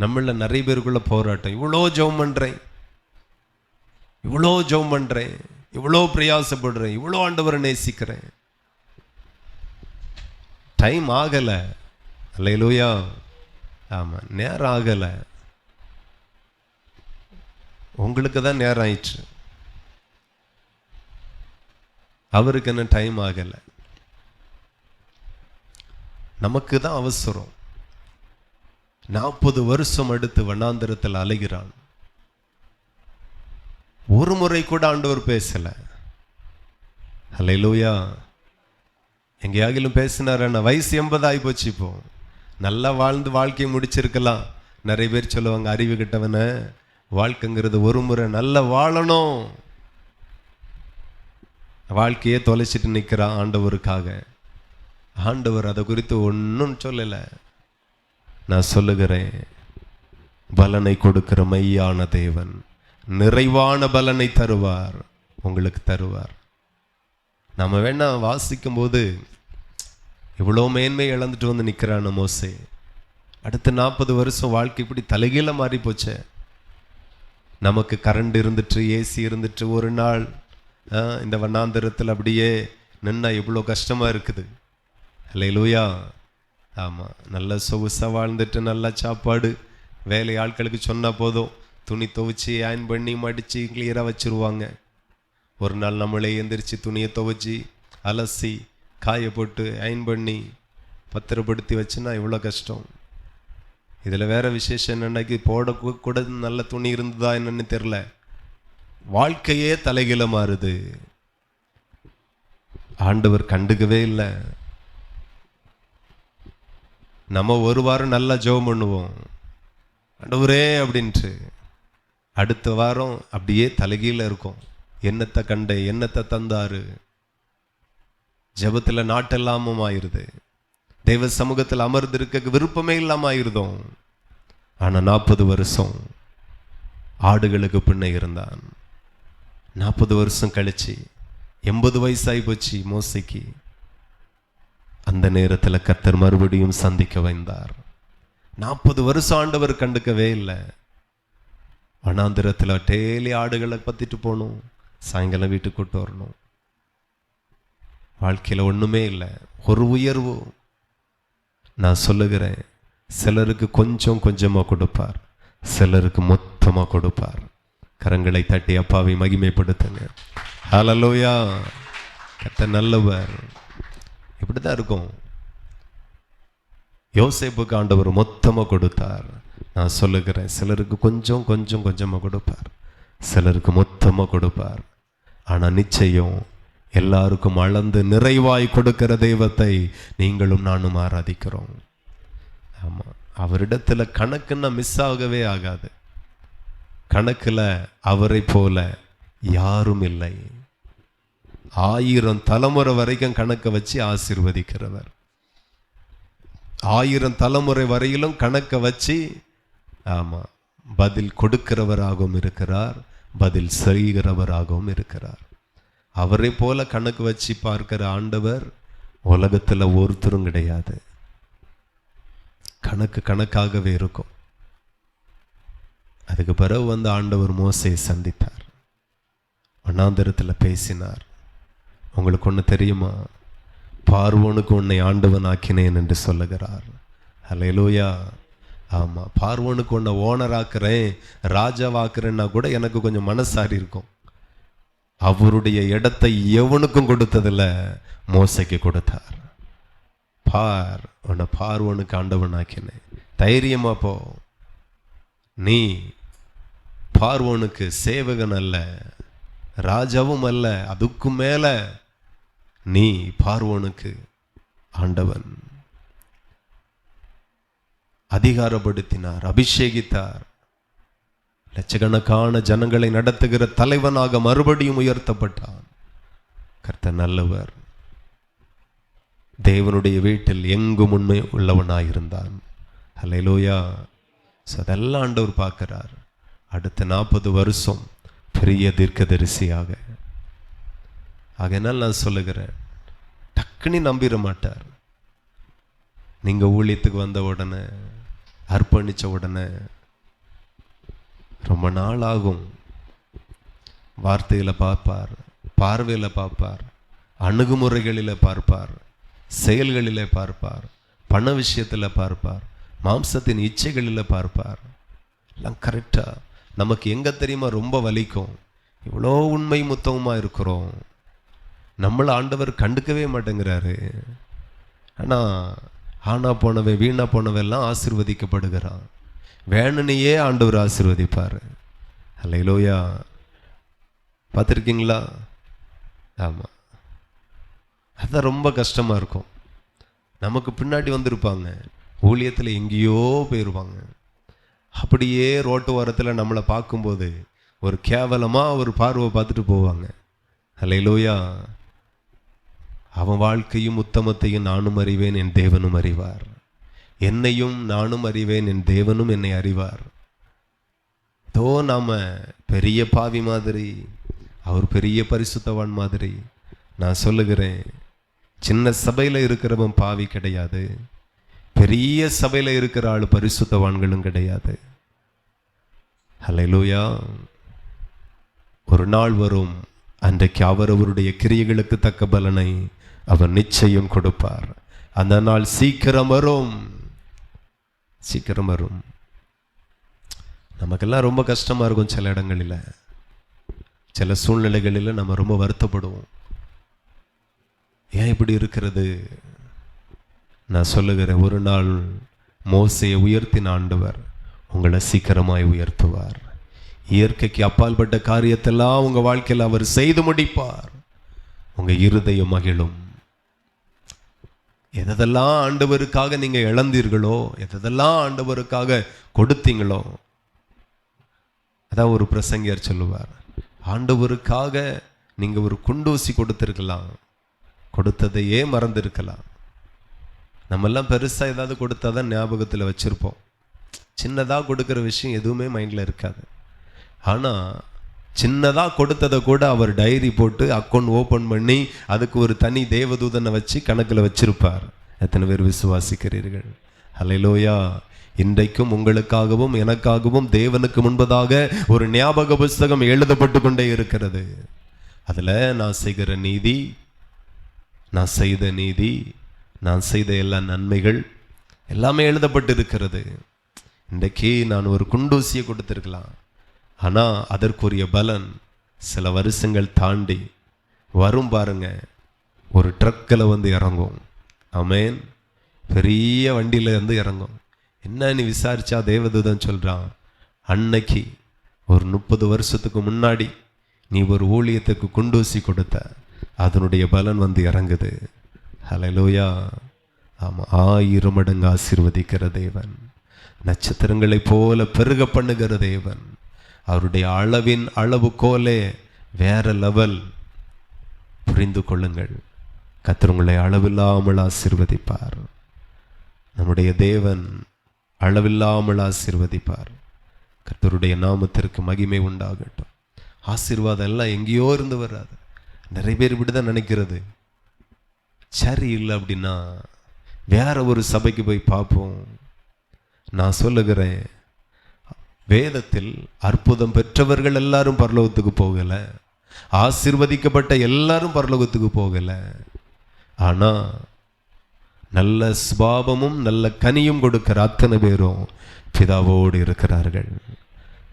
நம்மள நிறைய பேருக்குள்ள போராட்டம். இவ்வளோ ஜெபம் பண்றேன், இவ்வளோ பிரயாசப்படுறேன், இவ்வளோ ஆண்டவரை நேசிக்கிறேன், டைம் ஆகல. அல்லேலூயா. ஆமா, நேரம் ஆகல. உங்களுக்கு தான் நேரம் ஆயிடுச்சு, அவருக்கு என்ன டைம் ஆகல. நமக்கு தான் அவசரம். 40 வருஷம் அடுத்து வண்ணாந்திரத்தில் அலைகிறான். ஒரு முறை கூட ஆண்டவர் பேசல. அல்லேலூயா. எங்கேயாகிலும் பேசினார்? வயசு 80 ஆகி போச்சு. இப்போ நல்லா வாழ்ந்து வாழ்க்கையை முடிச்சிருக்கலாம். நிறைய பேர் சொல்லுவாங்க, அறிவு கிட்டவன வாழ்க்கைங்கிறது ஒரு முறை நல்லா வாழணும். வாழ்க்கையே தொலைச்சிட்டு நிற்கிறான் ஆண்டவருக்காக. ஆண்டவர் அதை குறித்து ஒன்றும் சொல்லலை. நான் சொல்லுகிறேன், பலனை கொடுக்கிற மெய்யான தேவன் நிறைவான பலனை தருவார், உங்களுக்கு தருவார். நம்ம வேணா வாசிக்கும் போது இவ்வளோ மேன்மை இழந்துட்டு வந்து நிற்கிறான் மோசே. அடுத்த 40 வருஷம் வாழ்க்கை இப்படி தலைகீழ மாறி போச்சே. நமக்கு கரண்ட் இருந்துட்டு, ஏசி இருந்துட்டு, ஒரு நாள் இந்த வண்ணாந்திரத்தில் அப்படியே நின்னா எவ்வளோ கஷ்டமா இருக்குது. அல்லேலூயா. ஆமாம், நல்ல சொகுசாக வாழ்ந்துட்டு, நல்ல சாப்பாடு, வேலை ஆட்களுக்கு சொன்னால் போதும், துணி துவைச்சி அயன் பண்ணி மடித்து கிளியராக வச்சுருவாங்க. ஒரு நாள் நம்மளே எந்திரிச்சு துணியை துவைச்சி அலசி காய போட்டு அயன் பண்ணி பத்திரப்படுத்தி வச்சுன்னா எவ்வளோ கஷ்டம். இதில் வேற விசேஷம் என்னன்னாக்கி போட கூட நல்ல துணி இருந்ததா என்னன்னு தெரில, வாழ்க்கையே தலைகீழ மாறுது. ஆண்டவர் கண்டுக்கவே இல்லை. நம்ம ஒரு வாரம் நல்லா ஜெபம் பண்ணுவோம், ஆண்டவரே அப்படின்ட்டு. அடுத்த வாரம் அப்படியே தலைகீழ இருக்கும். என்னத்தை கண்டே, என்னத்தை தந்தாரு. ஜெபத்தில் நாட்டெல்லாமும் ஆயிருது. தெய்வ சமூகத்தில் அமர்ந்திருக்க விருப்பமே இல்லாம ஆயிருந்தோம். ஆனா 40 வருஷம் ஆடுகளுக்கு பின்னே இருந்தான். 40 வருஷம் கழிச்சு 80 வயசாகி போச்சு மோசைக்கு. அந்த நேரத்தில் கர்த்தர் மறுபடியும் சந்திக்க வைந்தார். 40 வருஷம் ஆண்டவர் கண்டுக்கவே இல்லை. வனாந்திரத்தில் டெய்லி ஆடுகளை பத்திட்டு போகணும், சாயங்காலம் வீட்டுக்கு கூட்டு வரணும். வாழ்க்கையில் ஒன்றுமே இல்லை, ஒரு உயர்வு. நான் சொல்லுகிறேன், சிலருக்கு கொஞ்சம் கொஞ்சமாக கொடுப்பார், சிலருக்கு மொத்தமாக கொடுப்பார். கரங்களை தட்டி அப்பாவை மகிமைப்படுத்துங்க. ஹல்லேலூயா. கர்த்தர் நல்லவர். இப்படி தான் இருக்கும். யோசேப்புக்கு ஆண்டவர் மொத்தமாக கொடுத்தார். நான் சொல்லுகிறேன், சிலருக்கு கொஞ்சம் கொஞ்சம் கொஞ்சமாக கொடுப்பார், சிலருக்கு மொத்தமாக கொடுப்பார். ஆனால் நிச்சயம் எல்லாருக்கும் அளந்து நிறைவாய் கொடுக்கிற தெய்வத்தை நீங்களும் நானும் ஆராதிக்கிறோம். ஆமாம், அவரிடத்தில் கணக்குன்னா மிஸ் ஆகவே ஆகாது. கணக்கில் அவரை போல யாரும் இல்லை. 1000 தலைமுறை வரைக்கும் கணக்கை வச்சு ஆசீர்வதிக்கிறவர். 1000 தலைமுறை வரையிலும் கணக்கை வச்சு ஆமாம் பதில் கொடுக்கிறவராகவும் இருக்கிறார், பதில் செய்கிறவராகவும் இருக்கிறார். அவரை போல கணக்கு வச்சு பார்க்கிற ஆண்டவர் உலகத்தில் ஒருத்தரும் கிடையாது. கணக்கு கணக்காகவே இருக்கும். அதுக்கு பிறகு வந்து ஆண்டவர் மோசேயை சந்தித்தார், வனாந்திரத்தில் பேசினார். உங்களுக்கு ஒன்று தெரியுமா? பார்வோனுக்கு உன்னை ஆண்டவன் ஆக்கினேன் என்று சொல்லுகிறார். ஹல்லேலூயா. ஆமாம், பார்வோனுக்கு உன்னை ஓனராக்குறேன், ராஜாவாக்குறேன்னா கூட எனக்கு கொஞ்சம் மனசாரி இருக்கும். அவருடைய இடத்தை எவனுக்கும் கொடுத்ததில்ல, மோசைக்கு கொடுத்தார். பார், உன்னை பார்வோனுக்கு ஆண்டவன் ஆக்கினேன், தைரியமா போ. நீ பார்வோனுக்கு சேவகன் அல்ல, ராஜாவும் அல்ல, அதுக்கு மேல நீ பார்வோனுக்கு ஆண்டவன். அதிகாரப்படுத்தினார், அபிஷேகித்தார். லட்சக்கணக்கான ஜனங்களை நடத்துகிற தலைவனாக மறுபடியும் உயர்த்தப்பட்டான். கர்த்தர் நல்லவர். தேவனுடைய வீட்டில் எங்கும் உண்மை உள்ளவனாயிருந்தான். ஹல்லேலூயா. அதெல்லாம் ஆண்டவர் பார்க்கிறார். அடுத்த 40 வருஷம் பெரிய தீர்க்கதரிசியாக. ஆகையினால் நான் சொல்லுகிறேன், டக்குனி நம்பிட மாட்டார். நீங்க ஊழியத்துக்கு வந்த உடனே, அர்ப்பணிச்ச உடனே ரொம்ப நாள் ஆகும். வார்த்தைகளை பார்ப்பார், பார்வையில் பார்ப்பார், அணுகுமுறைகளில் பார்ப்பார், செயல்களில் பார்ப்பார், பண விஷயத்தில் பார்ப்பார், மாம்சத்தின் இச்சைகளில் பார்ப்பார். எல்லாம் கரெக்டாக. நமக்கு எங்கே தெரியுமா ரொம்ப வலிக்கும்? இவ்வளோ உண்மை முத்தமாக இருக்கிறோம், நம்மளை ஆண்டவர் கண்டுக்கவே மாட்டேங்கிறாரு. ஆனால் ஆனா போனவை வீணா போனவெல்லாம் ஆசீர்வதிக்கப்படுகிறான். வேணுனையே ஆண்டவர் ஆசீர்வதிப்பார். ஹல்லேலூயா. பார்த்துருக்கீங்களா? ஆமாம், அதுதான் ரொம்ப கஷ்டமாக இருக்கும். நமக்கு பின்னாடி வந்திருப்பாங்க, ஊழியத்தில் எங்கேயோ போயிடுவாங்க. அப்படியே ரோட்டு ஓரத்தில் நம்மளை பார்க்கும்போது ஒரு கேவலமாக ஒரு பார்வை பார்த்துட்டு போவாங்க. ஹல்லேலூயா. அவன் வாழ்க்கையும் உத்தமத்தையும் நானும் அறிவேன், என் தேவனும் அறிவார். என்னையும் நானும் அறிவேன், என் தேவனும் என்னை அறிவார். தோ நாம பெரிய பாவி மாதிரி, அவர் பெரிய பரிசுத்தவான் மாதிரி. நான் சொல்லுகிறேன், சின்ன சபையில் இருக்கிறவன் பாவி கிடையாது, பெரிய சபையில் இருக்கிற ஆள் பரிசுத்தவான்களும் கிடையாது. ஹல்லேலூயா. ஒரு நாள் வரும், அன்றைக்கு அவரவருடைய கிரியைகளுக்கு தக்க பலனை அவர் நிச்சயம் கொடுப்பார். அந்த நாள் சீக்கிரம் வரும், சீக்கிரம் வரும். நமக்கெல்லாம் ரொம்ப கஷ்டமா இருக்கும். சில இடங்களில், சில சூழ்நிலைகளில் நம்ம ரொம்ப வருத்தப்படுவோம். ஏன் இப்படி இருக்கிறது? நான் சொல்லுகிறேன், ஒரு நாள் மோசேயை உயர்த்தின ஆண்டவர் உங்களை சீக்கிரமாய் உயர்த்துவார். இயற்கைக்கு அப்பால்பட்ட காரியத்தெல்லாம் உங்க வாழ்க்கையில் அவர் செய்து முடிப்பார். உங்க இருதயம் மகிழும். எதெல்லாம் ஆண்டவருக்காக நீங்க இழந்தீர்களோ, எதெல்லாம் ஆண்டவருக்காக கொடுத்தீங்களோ, அதான் ஒரு பிரசங்கியார் சொல்லுவார், ஆண்டவருக்காக நீங்க ஒரு குண்டூசி கொடுத்திருக்கலாம், கொடுத்ததையே மறந்திருக்கலாம். நம்மெல்லாம் பெருசா ஏதாவது கொடுத்தாதான் ஞாபகத்தில் வச்சிருப்போம். சின்னதாக கொடுக்குற விஷயம் எதுவுமே மைண்டில் இருக்காது. ஆனால் சின்னதாக கொடுத்ததை கூட அவர் டைரி போட்டு அக்கௌண்ட் ஓப்பன் பண்ணி அதுக்கு ஒரு தனி தேவதூதனை வச்சு கணக்கில் வச்சிருப்பார். எத்தனை பேர் விசுவாசிக்கிறீர்கள்? ஹல்லேலூயா. இன்றைக்கும் உங்களுக்காகவும் எனக்காகவும் தேவனுக்கு முன்பதாக ஒரு ஞாபக புஸ்தகம் எழுதப்பட்டு கொண்டே இருக்கிறது. அதில் நான் செய்கிற நீதி, நான் செய்த நீதி, நான் செய்த எல்லா நன்மைகள் எல்லாமே எழுதப்பட்டு இருக்கிறது. இன்றைக்கு நான் ஒரு குண்டூசியை கொடுத்துருக்கலாம், ஆனால் அதற்குரிய பலன் சில வருஷங்கள் தாண்டி வரும் பாருங்க. ஒரு ட்ரக்கில் வந்து இறங்கும். ஆமேன். பெரிய வண்டியில் வந்து இறங்கும். என்னன்னு விசாரிச்சா தேவதூதன் சொல்கிறான், அன்னைக்கு ஒரு 30 வருஷத்துக்கு முன்னாடி நீ ஒரு ஊழியத்துக்கு குண்டூசி கொடுத்த, அதனுடைய பலன் வந்து இறங்குது. ஹல்லேலூயா. ஆமாம், 1000 மடங்கு ஆசீர்வதிக்கிற தேவன், நட்சத்திரங்களைப் போல பெருக பண்ணுகிற தேவன். அவருடைய அளவின் அளவுகோலே வேற லெவல். புரிந்து கொள்ளுங்கள், கர்த்தர் உங்களை அளவில்லாமல் ஆசீர்வதிப்பார். நம்முடைய தேவன் அளவில்லாமல் ஆசீர்வதிப்பார். கர்த்தருடைய நாமத்திற்கு மகிமை உண்டாகட்டும். ஆசீர்வாதம் எல்லாம் எங்கேயோ இருந்து வராது. நிறைய பேர் இப்படிதான் நினைக்கிறது. சரி இல்லை அப்படின்னா வேற ஒரு சபைக்கு போய் பார்ப்போம். நான் சொல்லுகிறேன், வேதத்தில் அற்புதம் பெற்றவர்கள் எல்லாரும் பரலோகத்துக்கு போகல, ஆசீர்வதிக்கப்பட்ட எல்லாரும் பரலோகத்துக்கு போகல. ஆனா நல்ல சுபாவமும் நல்ல கனியும் கொடுக்கிற அத்தனை பேரும் பிதாவோடு இருக்கிறார்கள்,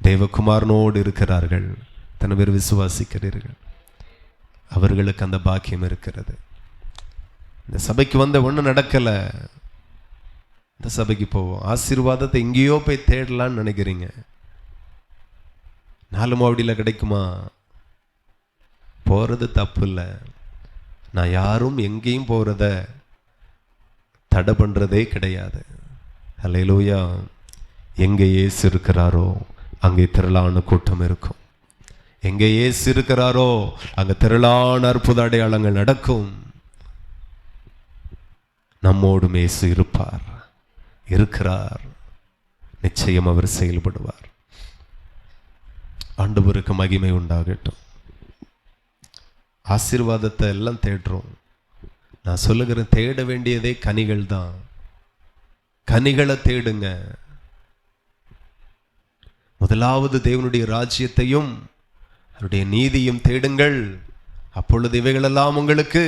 தேவகுமாரனோடு இருக்கிறார்கள். அத்தனை பேர் விசுவாசிக்கிறீர்கள். அவர்களுக்கு அந்த பாக்கியம் இருக்கிறது. இந்த சபைக்கு வந்த ஒன்றும் நடக்கல, இந்த சபைக்கு போவோம். ஆசீர்வாதத்தை எங்கேயோ போய் தேடலான்னு நினைக்கிறீங்க. 4 மாவடியில் கிடைக்குமா? போகிறது தப்பு இல்லை. நான் யாரும் எங்கேயும் போகிறத தடை பண்ணுறதே கிடையாது. ஹல்லேலூயா. எங்கே இயேசு இருக்கிறாரோ அங்கே திரளான கூட்டம் இருக்கும். எங்கே இயேசு இருக்கிறாரோ அங்கே திரளான அற்புத அடையாளங்கள் நடக்கும். நம்மோடும் இயேசு இருப்பார், இருக்கிறார். நிச்சயம் அவர் செயல்படுவார். ஆண்டவருக்கு மகிமை உண்டாகட்டும். ஆசீர்வாதத்தை எல்லாம் தேடுறோம். நான் சொல்லுகிறேன், தேட வேண்டியதே கனிகள் தான். கனிகளை தேடுங்க. முதலாவது தேவனுடைய ராஜ்யத்தையும் அவருடைய நீதியும் தேடுங்கள், அப்பொழுது இவைகளெல்லாம் உங்களுக்கு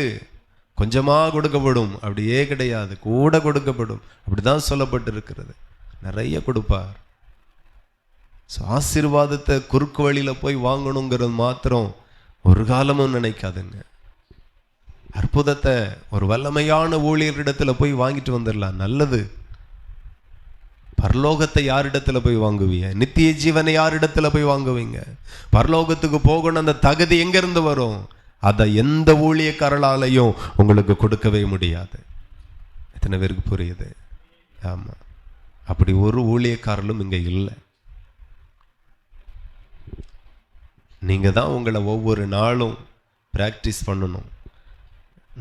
கொஞ்சமாக கொடுக்கப்படும். அப்படியே கிடையாது, கூட கொடுக்கப்படும். அப்படிதான் சொல்லப்பட்டிருக்கிறது. நிறைய கொடுப்பார். ஆசீர்வாதத்தை குறுக்கு வழியில போய் வாங்கணுங்கிறது மாத்திரம் ஒரு காலமும் நினைக்காதுங்க. அற்புதத்தை ஒரு வல்லமையான ஊழியரிடத்துல போய் வாங்கிட்டு வந்துடலாம், நல்லது. பரலோகத்தை யாரிடத்துல போய் வாங்குவீங்க? நித்திய ஜீவனை யாரிடத்துல போய் வாங்குவீங்க? பரலோகத்துக்கு போகணும், அந்த தகுதி எங்க இருந்து வரும்? அதை எந்த ஊழியக்காரலாலையும் உங்களுக்கு கொடுக்கவே முடியாது. எத்தனை பேருக்கு புரியுது? ஆமா, அப்படி ஒரு ஊழியக்காரலும் இங்க இல்லை. நீங்க தான் உங்களை ஒவ்வொரு நாளும் பிராக்டிஸ் பண்ணணும்.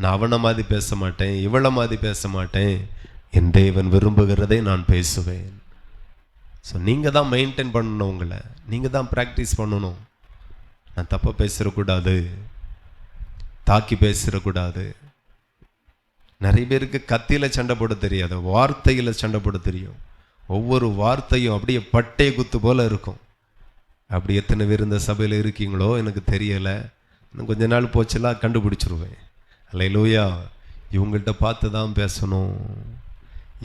நான் அவனை மாதிரி பேச மாட்டேன், இவளை மாதிரி பேச மாட்டேன், என் தேவன் விரும்புகிறதை நான் பேசுவேன். ஸோ நீங்கள் தான் மெயின்டைன் பண்ணணும், உங்களை நீங்கள் தான் ப்ராக்டிஸ் பண்ணணும். நான் தப்பாக பேசிடக்கூடாது, தாக்கி பேசிடக்கூடாது. நிறைய பேருக்கு கத்தியில் சண்டை போட தெரியாது, வார்த்தையில் சண்டை போட தெரியும். ஒவ்வொரு வார்த்தையும் அப்படியே பட்டை குத்து போல இருக்கும். அப்படி எத்தனை பேர் இந்த சபையில் இருக்கீங்களோ எனக்கு தெரியலை. இன்னும் கொஞ்ச நாள் போச்செல்லாம் கண்டுபிடிச்சிருவேன். அல்லேலூயா. இவங்கள்ட்ட பார்த்து தான் பேசணும்,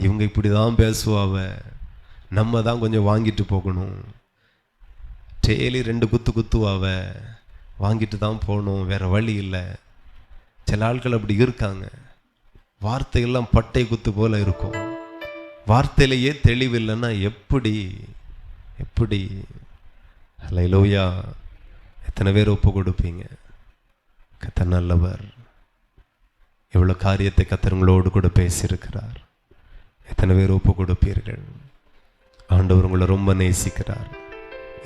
இவங்க இப்படி தான் பேசுவாவ, நம்ம தான் கொஞ்சம் வாங்கிட்டு போகணும். டெய்லி 2 குத்து குத்துவாவ, வாங்கிட்டு தான் போகணும், வேற வழி இல்லை. சில ஆட்கள் அப்படி இருக்காங்க. வார்த்தையெல்லாம் பட்டை குத்து போல இருக்கும். வார்த்தையிலேயே தெளிவில்லைன்னா எப்படி எப்படி? அல்லேலூயா. எத்தனை பேர் ஒப்பு கொடுப்பீங்க? கர்த்தர் நல்லவர். இவ்வளோ காரியத்தை கர்த்தர்களோடு கூட பேசியிருக்கிறார். எத்தனை பேர் ஒப்பு கொடுப்பீர்கள்? ஆண்டவர் உங்களை ரொம்ப நேசிக்கிறார்.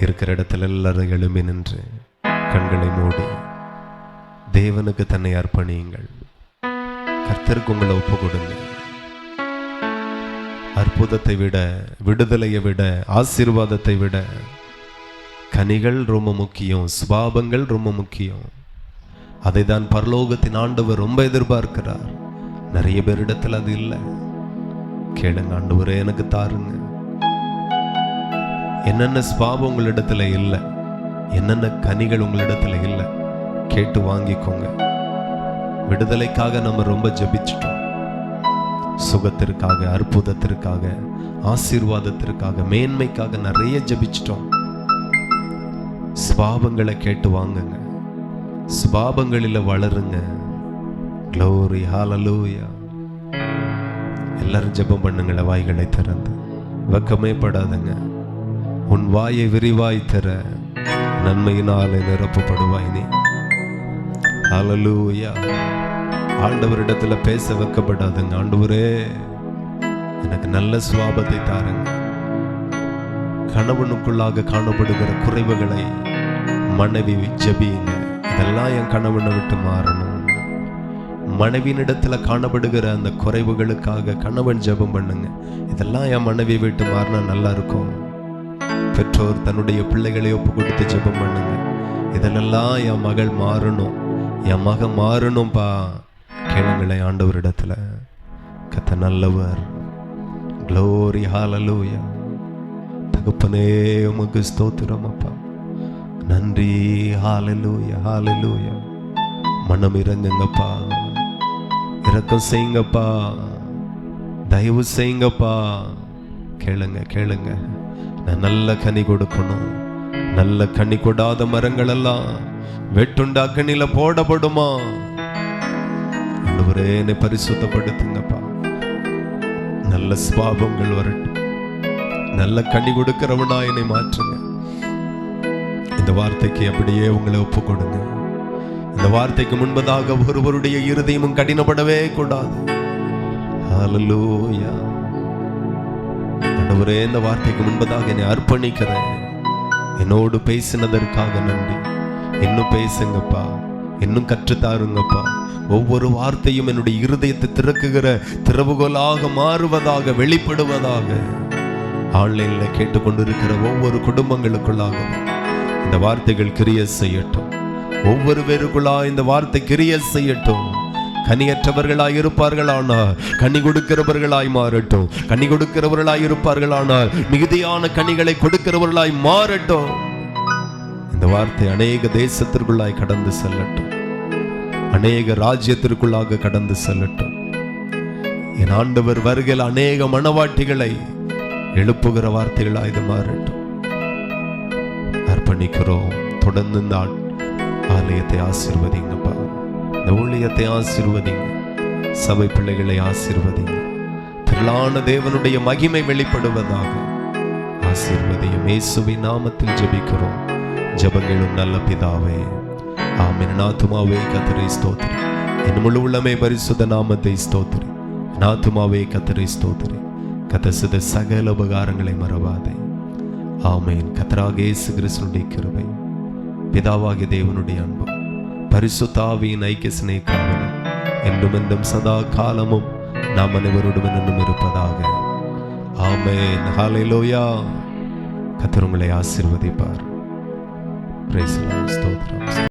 இருக்கிற இடத்துல எல்லாரும் எழும்பி நின்று கண்களை மூடி தேவனுக்கு தன்னை அர்ப்பணியுங்கள். கர்த்தருக்கு உங்களை ஒப்பு கொடுங்க. அற்புதத்தை விட, விடுதலையை விட, ஆசீர்வாதத்தை விட கனிகள் ரொம்ப முக்கியம், சுபாவங்கள் ரொம்ப முக்கியம். அதை தான் பரலோகத்தின் ஆண்டவர் ரொம்ப எதிர்பார்க்கிறார். நிறைய பேரிடத்தில் அது இல்லை. கேளுங்க, ஆண்டவரே எனக்கு தாருங்க. என்னென்ன சுபாவம் உங்களிடத்துல இல்லை, என்னென்ன கனிகள் உங்களிடத்துல இல்லை, கேட்டு வாங்கிக்கோங்க. விடுதலைக்காக நம்ம ரொம்ப ஜெபிச்சிட்டோம். சுகத்திற்காக, அற்புதத்திற்காக, ஆசீர்வாதத்திற்காக, மேன்மைக்காக நிறைய ஜெபிச்சிட்டோம். சுபாவங்களை கேட்டு வாங்குங்க, சுபாவங்களில் வளருங்க. க்ளோரி, ஹல்லேலூயா. எல்லாரும் ஜெபம் பண்ணுங்கள, வாய்களை திறந்து. வெக்கமே படாதங்க. உன் வாயை விரிவாய் தர, நன்மையினாலே நிரப்பப்படுவாய் நீ. ஹல்லேலூயா. ஆண்டவரிடத்துல பேச வைக்கப்படாதுங்க. ஆண்டவரே எனக்கு நல்ல சுபாவத்தை தாருங்க. கணவனுக்குள்ளாக காணப்படுகிற குறைவுகளை மனைவி ஜெபியுங்க. இதெல்லாம் என் கணவனை விட்டு மாறணும். மனைவியினிடத்துல காணப்படுகிற அந்த குறைவுகளுக்காக கணவன் ஜெபம் பண்ணுங்க. இதெல்லாம் என் மனைவி விட்டு மாறினா நல்லா இருக்கும். பெற்றோர் தன்னுடைய பிள்ளைகளை ஒப்பு கொடுத்து ஜெபம் பண்ணுங்க. இதெல்லாம் என் மகள் மாறணும், என் மகன் மாறணும்பா. கேளுங்களேன் ஆண்டவரிடத்துல. கர்த்தர் நல்லவர். க்ளோரி, ஹல்லேலூயா. தகப்பனே உமக்கு ஸ்தோத்திரம் அப்பா, நன்றி. ஹல்லேலூயா, ஹல்லேலூயா. மனம் இறங்குங்கப்பா, இரக்கம் செய்யுங்கப்பா, தயவு செய்யுங்கப்பா. கேளுங்க, கேளுங்க. நான் நல்ல கனி கொடுக்கணும். நல்ல கனி கொடாத மரங்கள் எல்லாம் வெட்டுண்டு அக்னியில போடப்படுமா? ஆண்டவரே என்னை பரிசுத்தப்படுத்துங்கப்பா. நல்ல சுபாவங்கள் வரட்டும். நல்ல கனி கொடுக்கிறவனா என்னை மாற்றுங்க. இந்த வார்த்தைக்கு அப்படியே உங்களை ஒப்பு கொடுங்க. இந்த வார்த்தைக்கு முன்பதாக ஒருவருடைய இருதயமும் கடினப்படவே கூடாது. ஹல்லேலூயா. ஆண்டவரே இந்த வார்த்தைக்கு முன்பதாக என்னை அர்ப்பணிக்கிறேன். என்னோடு பேசினதற்காக நன்றி. இன்னும் பேசுங்கப்பா, இன்னும் கற்றுத்தாருங்கப்பா. ஒவ்வொரு வார்த்தையும் என்னுடைய இருதயத்தை திறக்குகிற திறவுகோலாக மாறுவதாக, வெளிப்படுவதாக. ஆன்லைன்ல கேட்டுக்கொண்டிருக்கிற ஒவ்வொரு குடும்பங்களுக்குள்ளாக இந்த வார்த்தைகள் கிரிய செய்யட்டும். ஒவ்வொரு பேருக்குள்ளா இந்த வார்த்தை கிரிய செய்யட்டும். கனியற்றவர்களாய் இருப்பார்களானால் கனி கொடுக்கிறவர்களாய் மாறட்டும். கனி கொடுக்கிறவர்களாய் இருப்பார்களானால் மிகுதியான கனிகளை கொடுக்கிறவர்களாய் மாறட்டும். இந்த வார்த்தை அநேக தேசத்திற்குள்ளாய் கடந்து செல்லட்டும். அநேக ராஜ்யத்திற்குள்ளாக கடந்து செல்லட்டும். என் ஆண்டவர் வருகையில் அநேக மனவாட்டிகளை எழுப்புகிற வார்த்தைகளாய் இது மாறட்டும். அர்ப்பணிக்கிறோம். தொடர்ந்து இந்த ஆலயத்தை ஆசீர்வதிங்கப்பா. இந்த ஊழியத்தை ஆசீர்வதிங்க. சபை பிள்ளைகளை ஆசீர்வதிங்க. திரளான தேவனுடைய மகிமை வெளிப்படுவதாக ஆசீர்வதியும். இயேசுவின் நாமத்தில் ஜெபிக்கிறோம். ஜெபங்களும் நல்ல பிதாவே, ஆமென். என் ஆத்துமாவே கர்த்தரை ஸ்தோத்திரி. என் முழு உள்ளமே பரிசுத்த நாமத்தை ஸ்தோத்திரி. என் ஆத்துமாவே கர்த்தரை ஸ்தோத்திரி. கர்த்தர் செய்த சகல உபகாரங்களை மறவாதே. ஆமென். கர்த்தராகிய இயேசு கிறிஸ்துவின் கிருபை, பிதாவாகிய தேவனுடைய அன்பும், பரிசுத்த ஆவியின் ஐக்கிய சிநேகமும் என்றும் என்றும் சதா காலமும் நாம் அனைவரோடும் இன்னும் இருப்பதாக. ஆமென். ஹல்லேலூயா. கர்த்தர் உங்களை ஆசீர்வதிப்பார். Praise the Lord. ஸ்தோத்திரம்.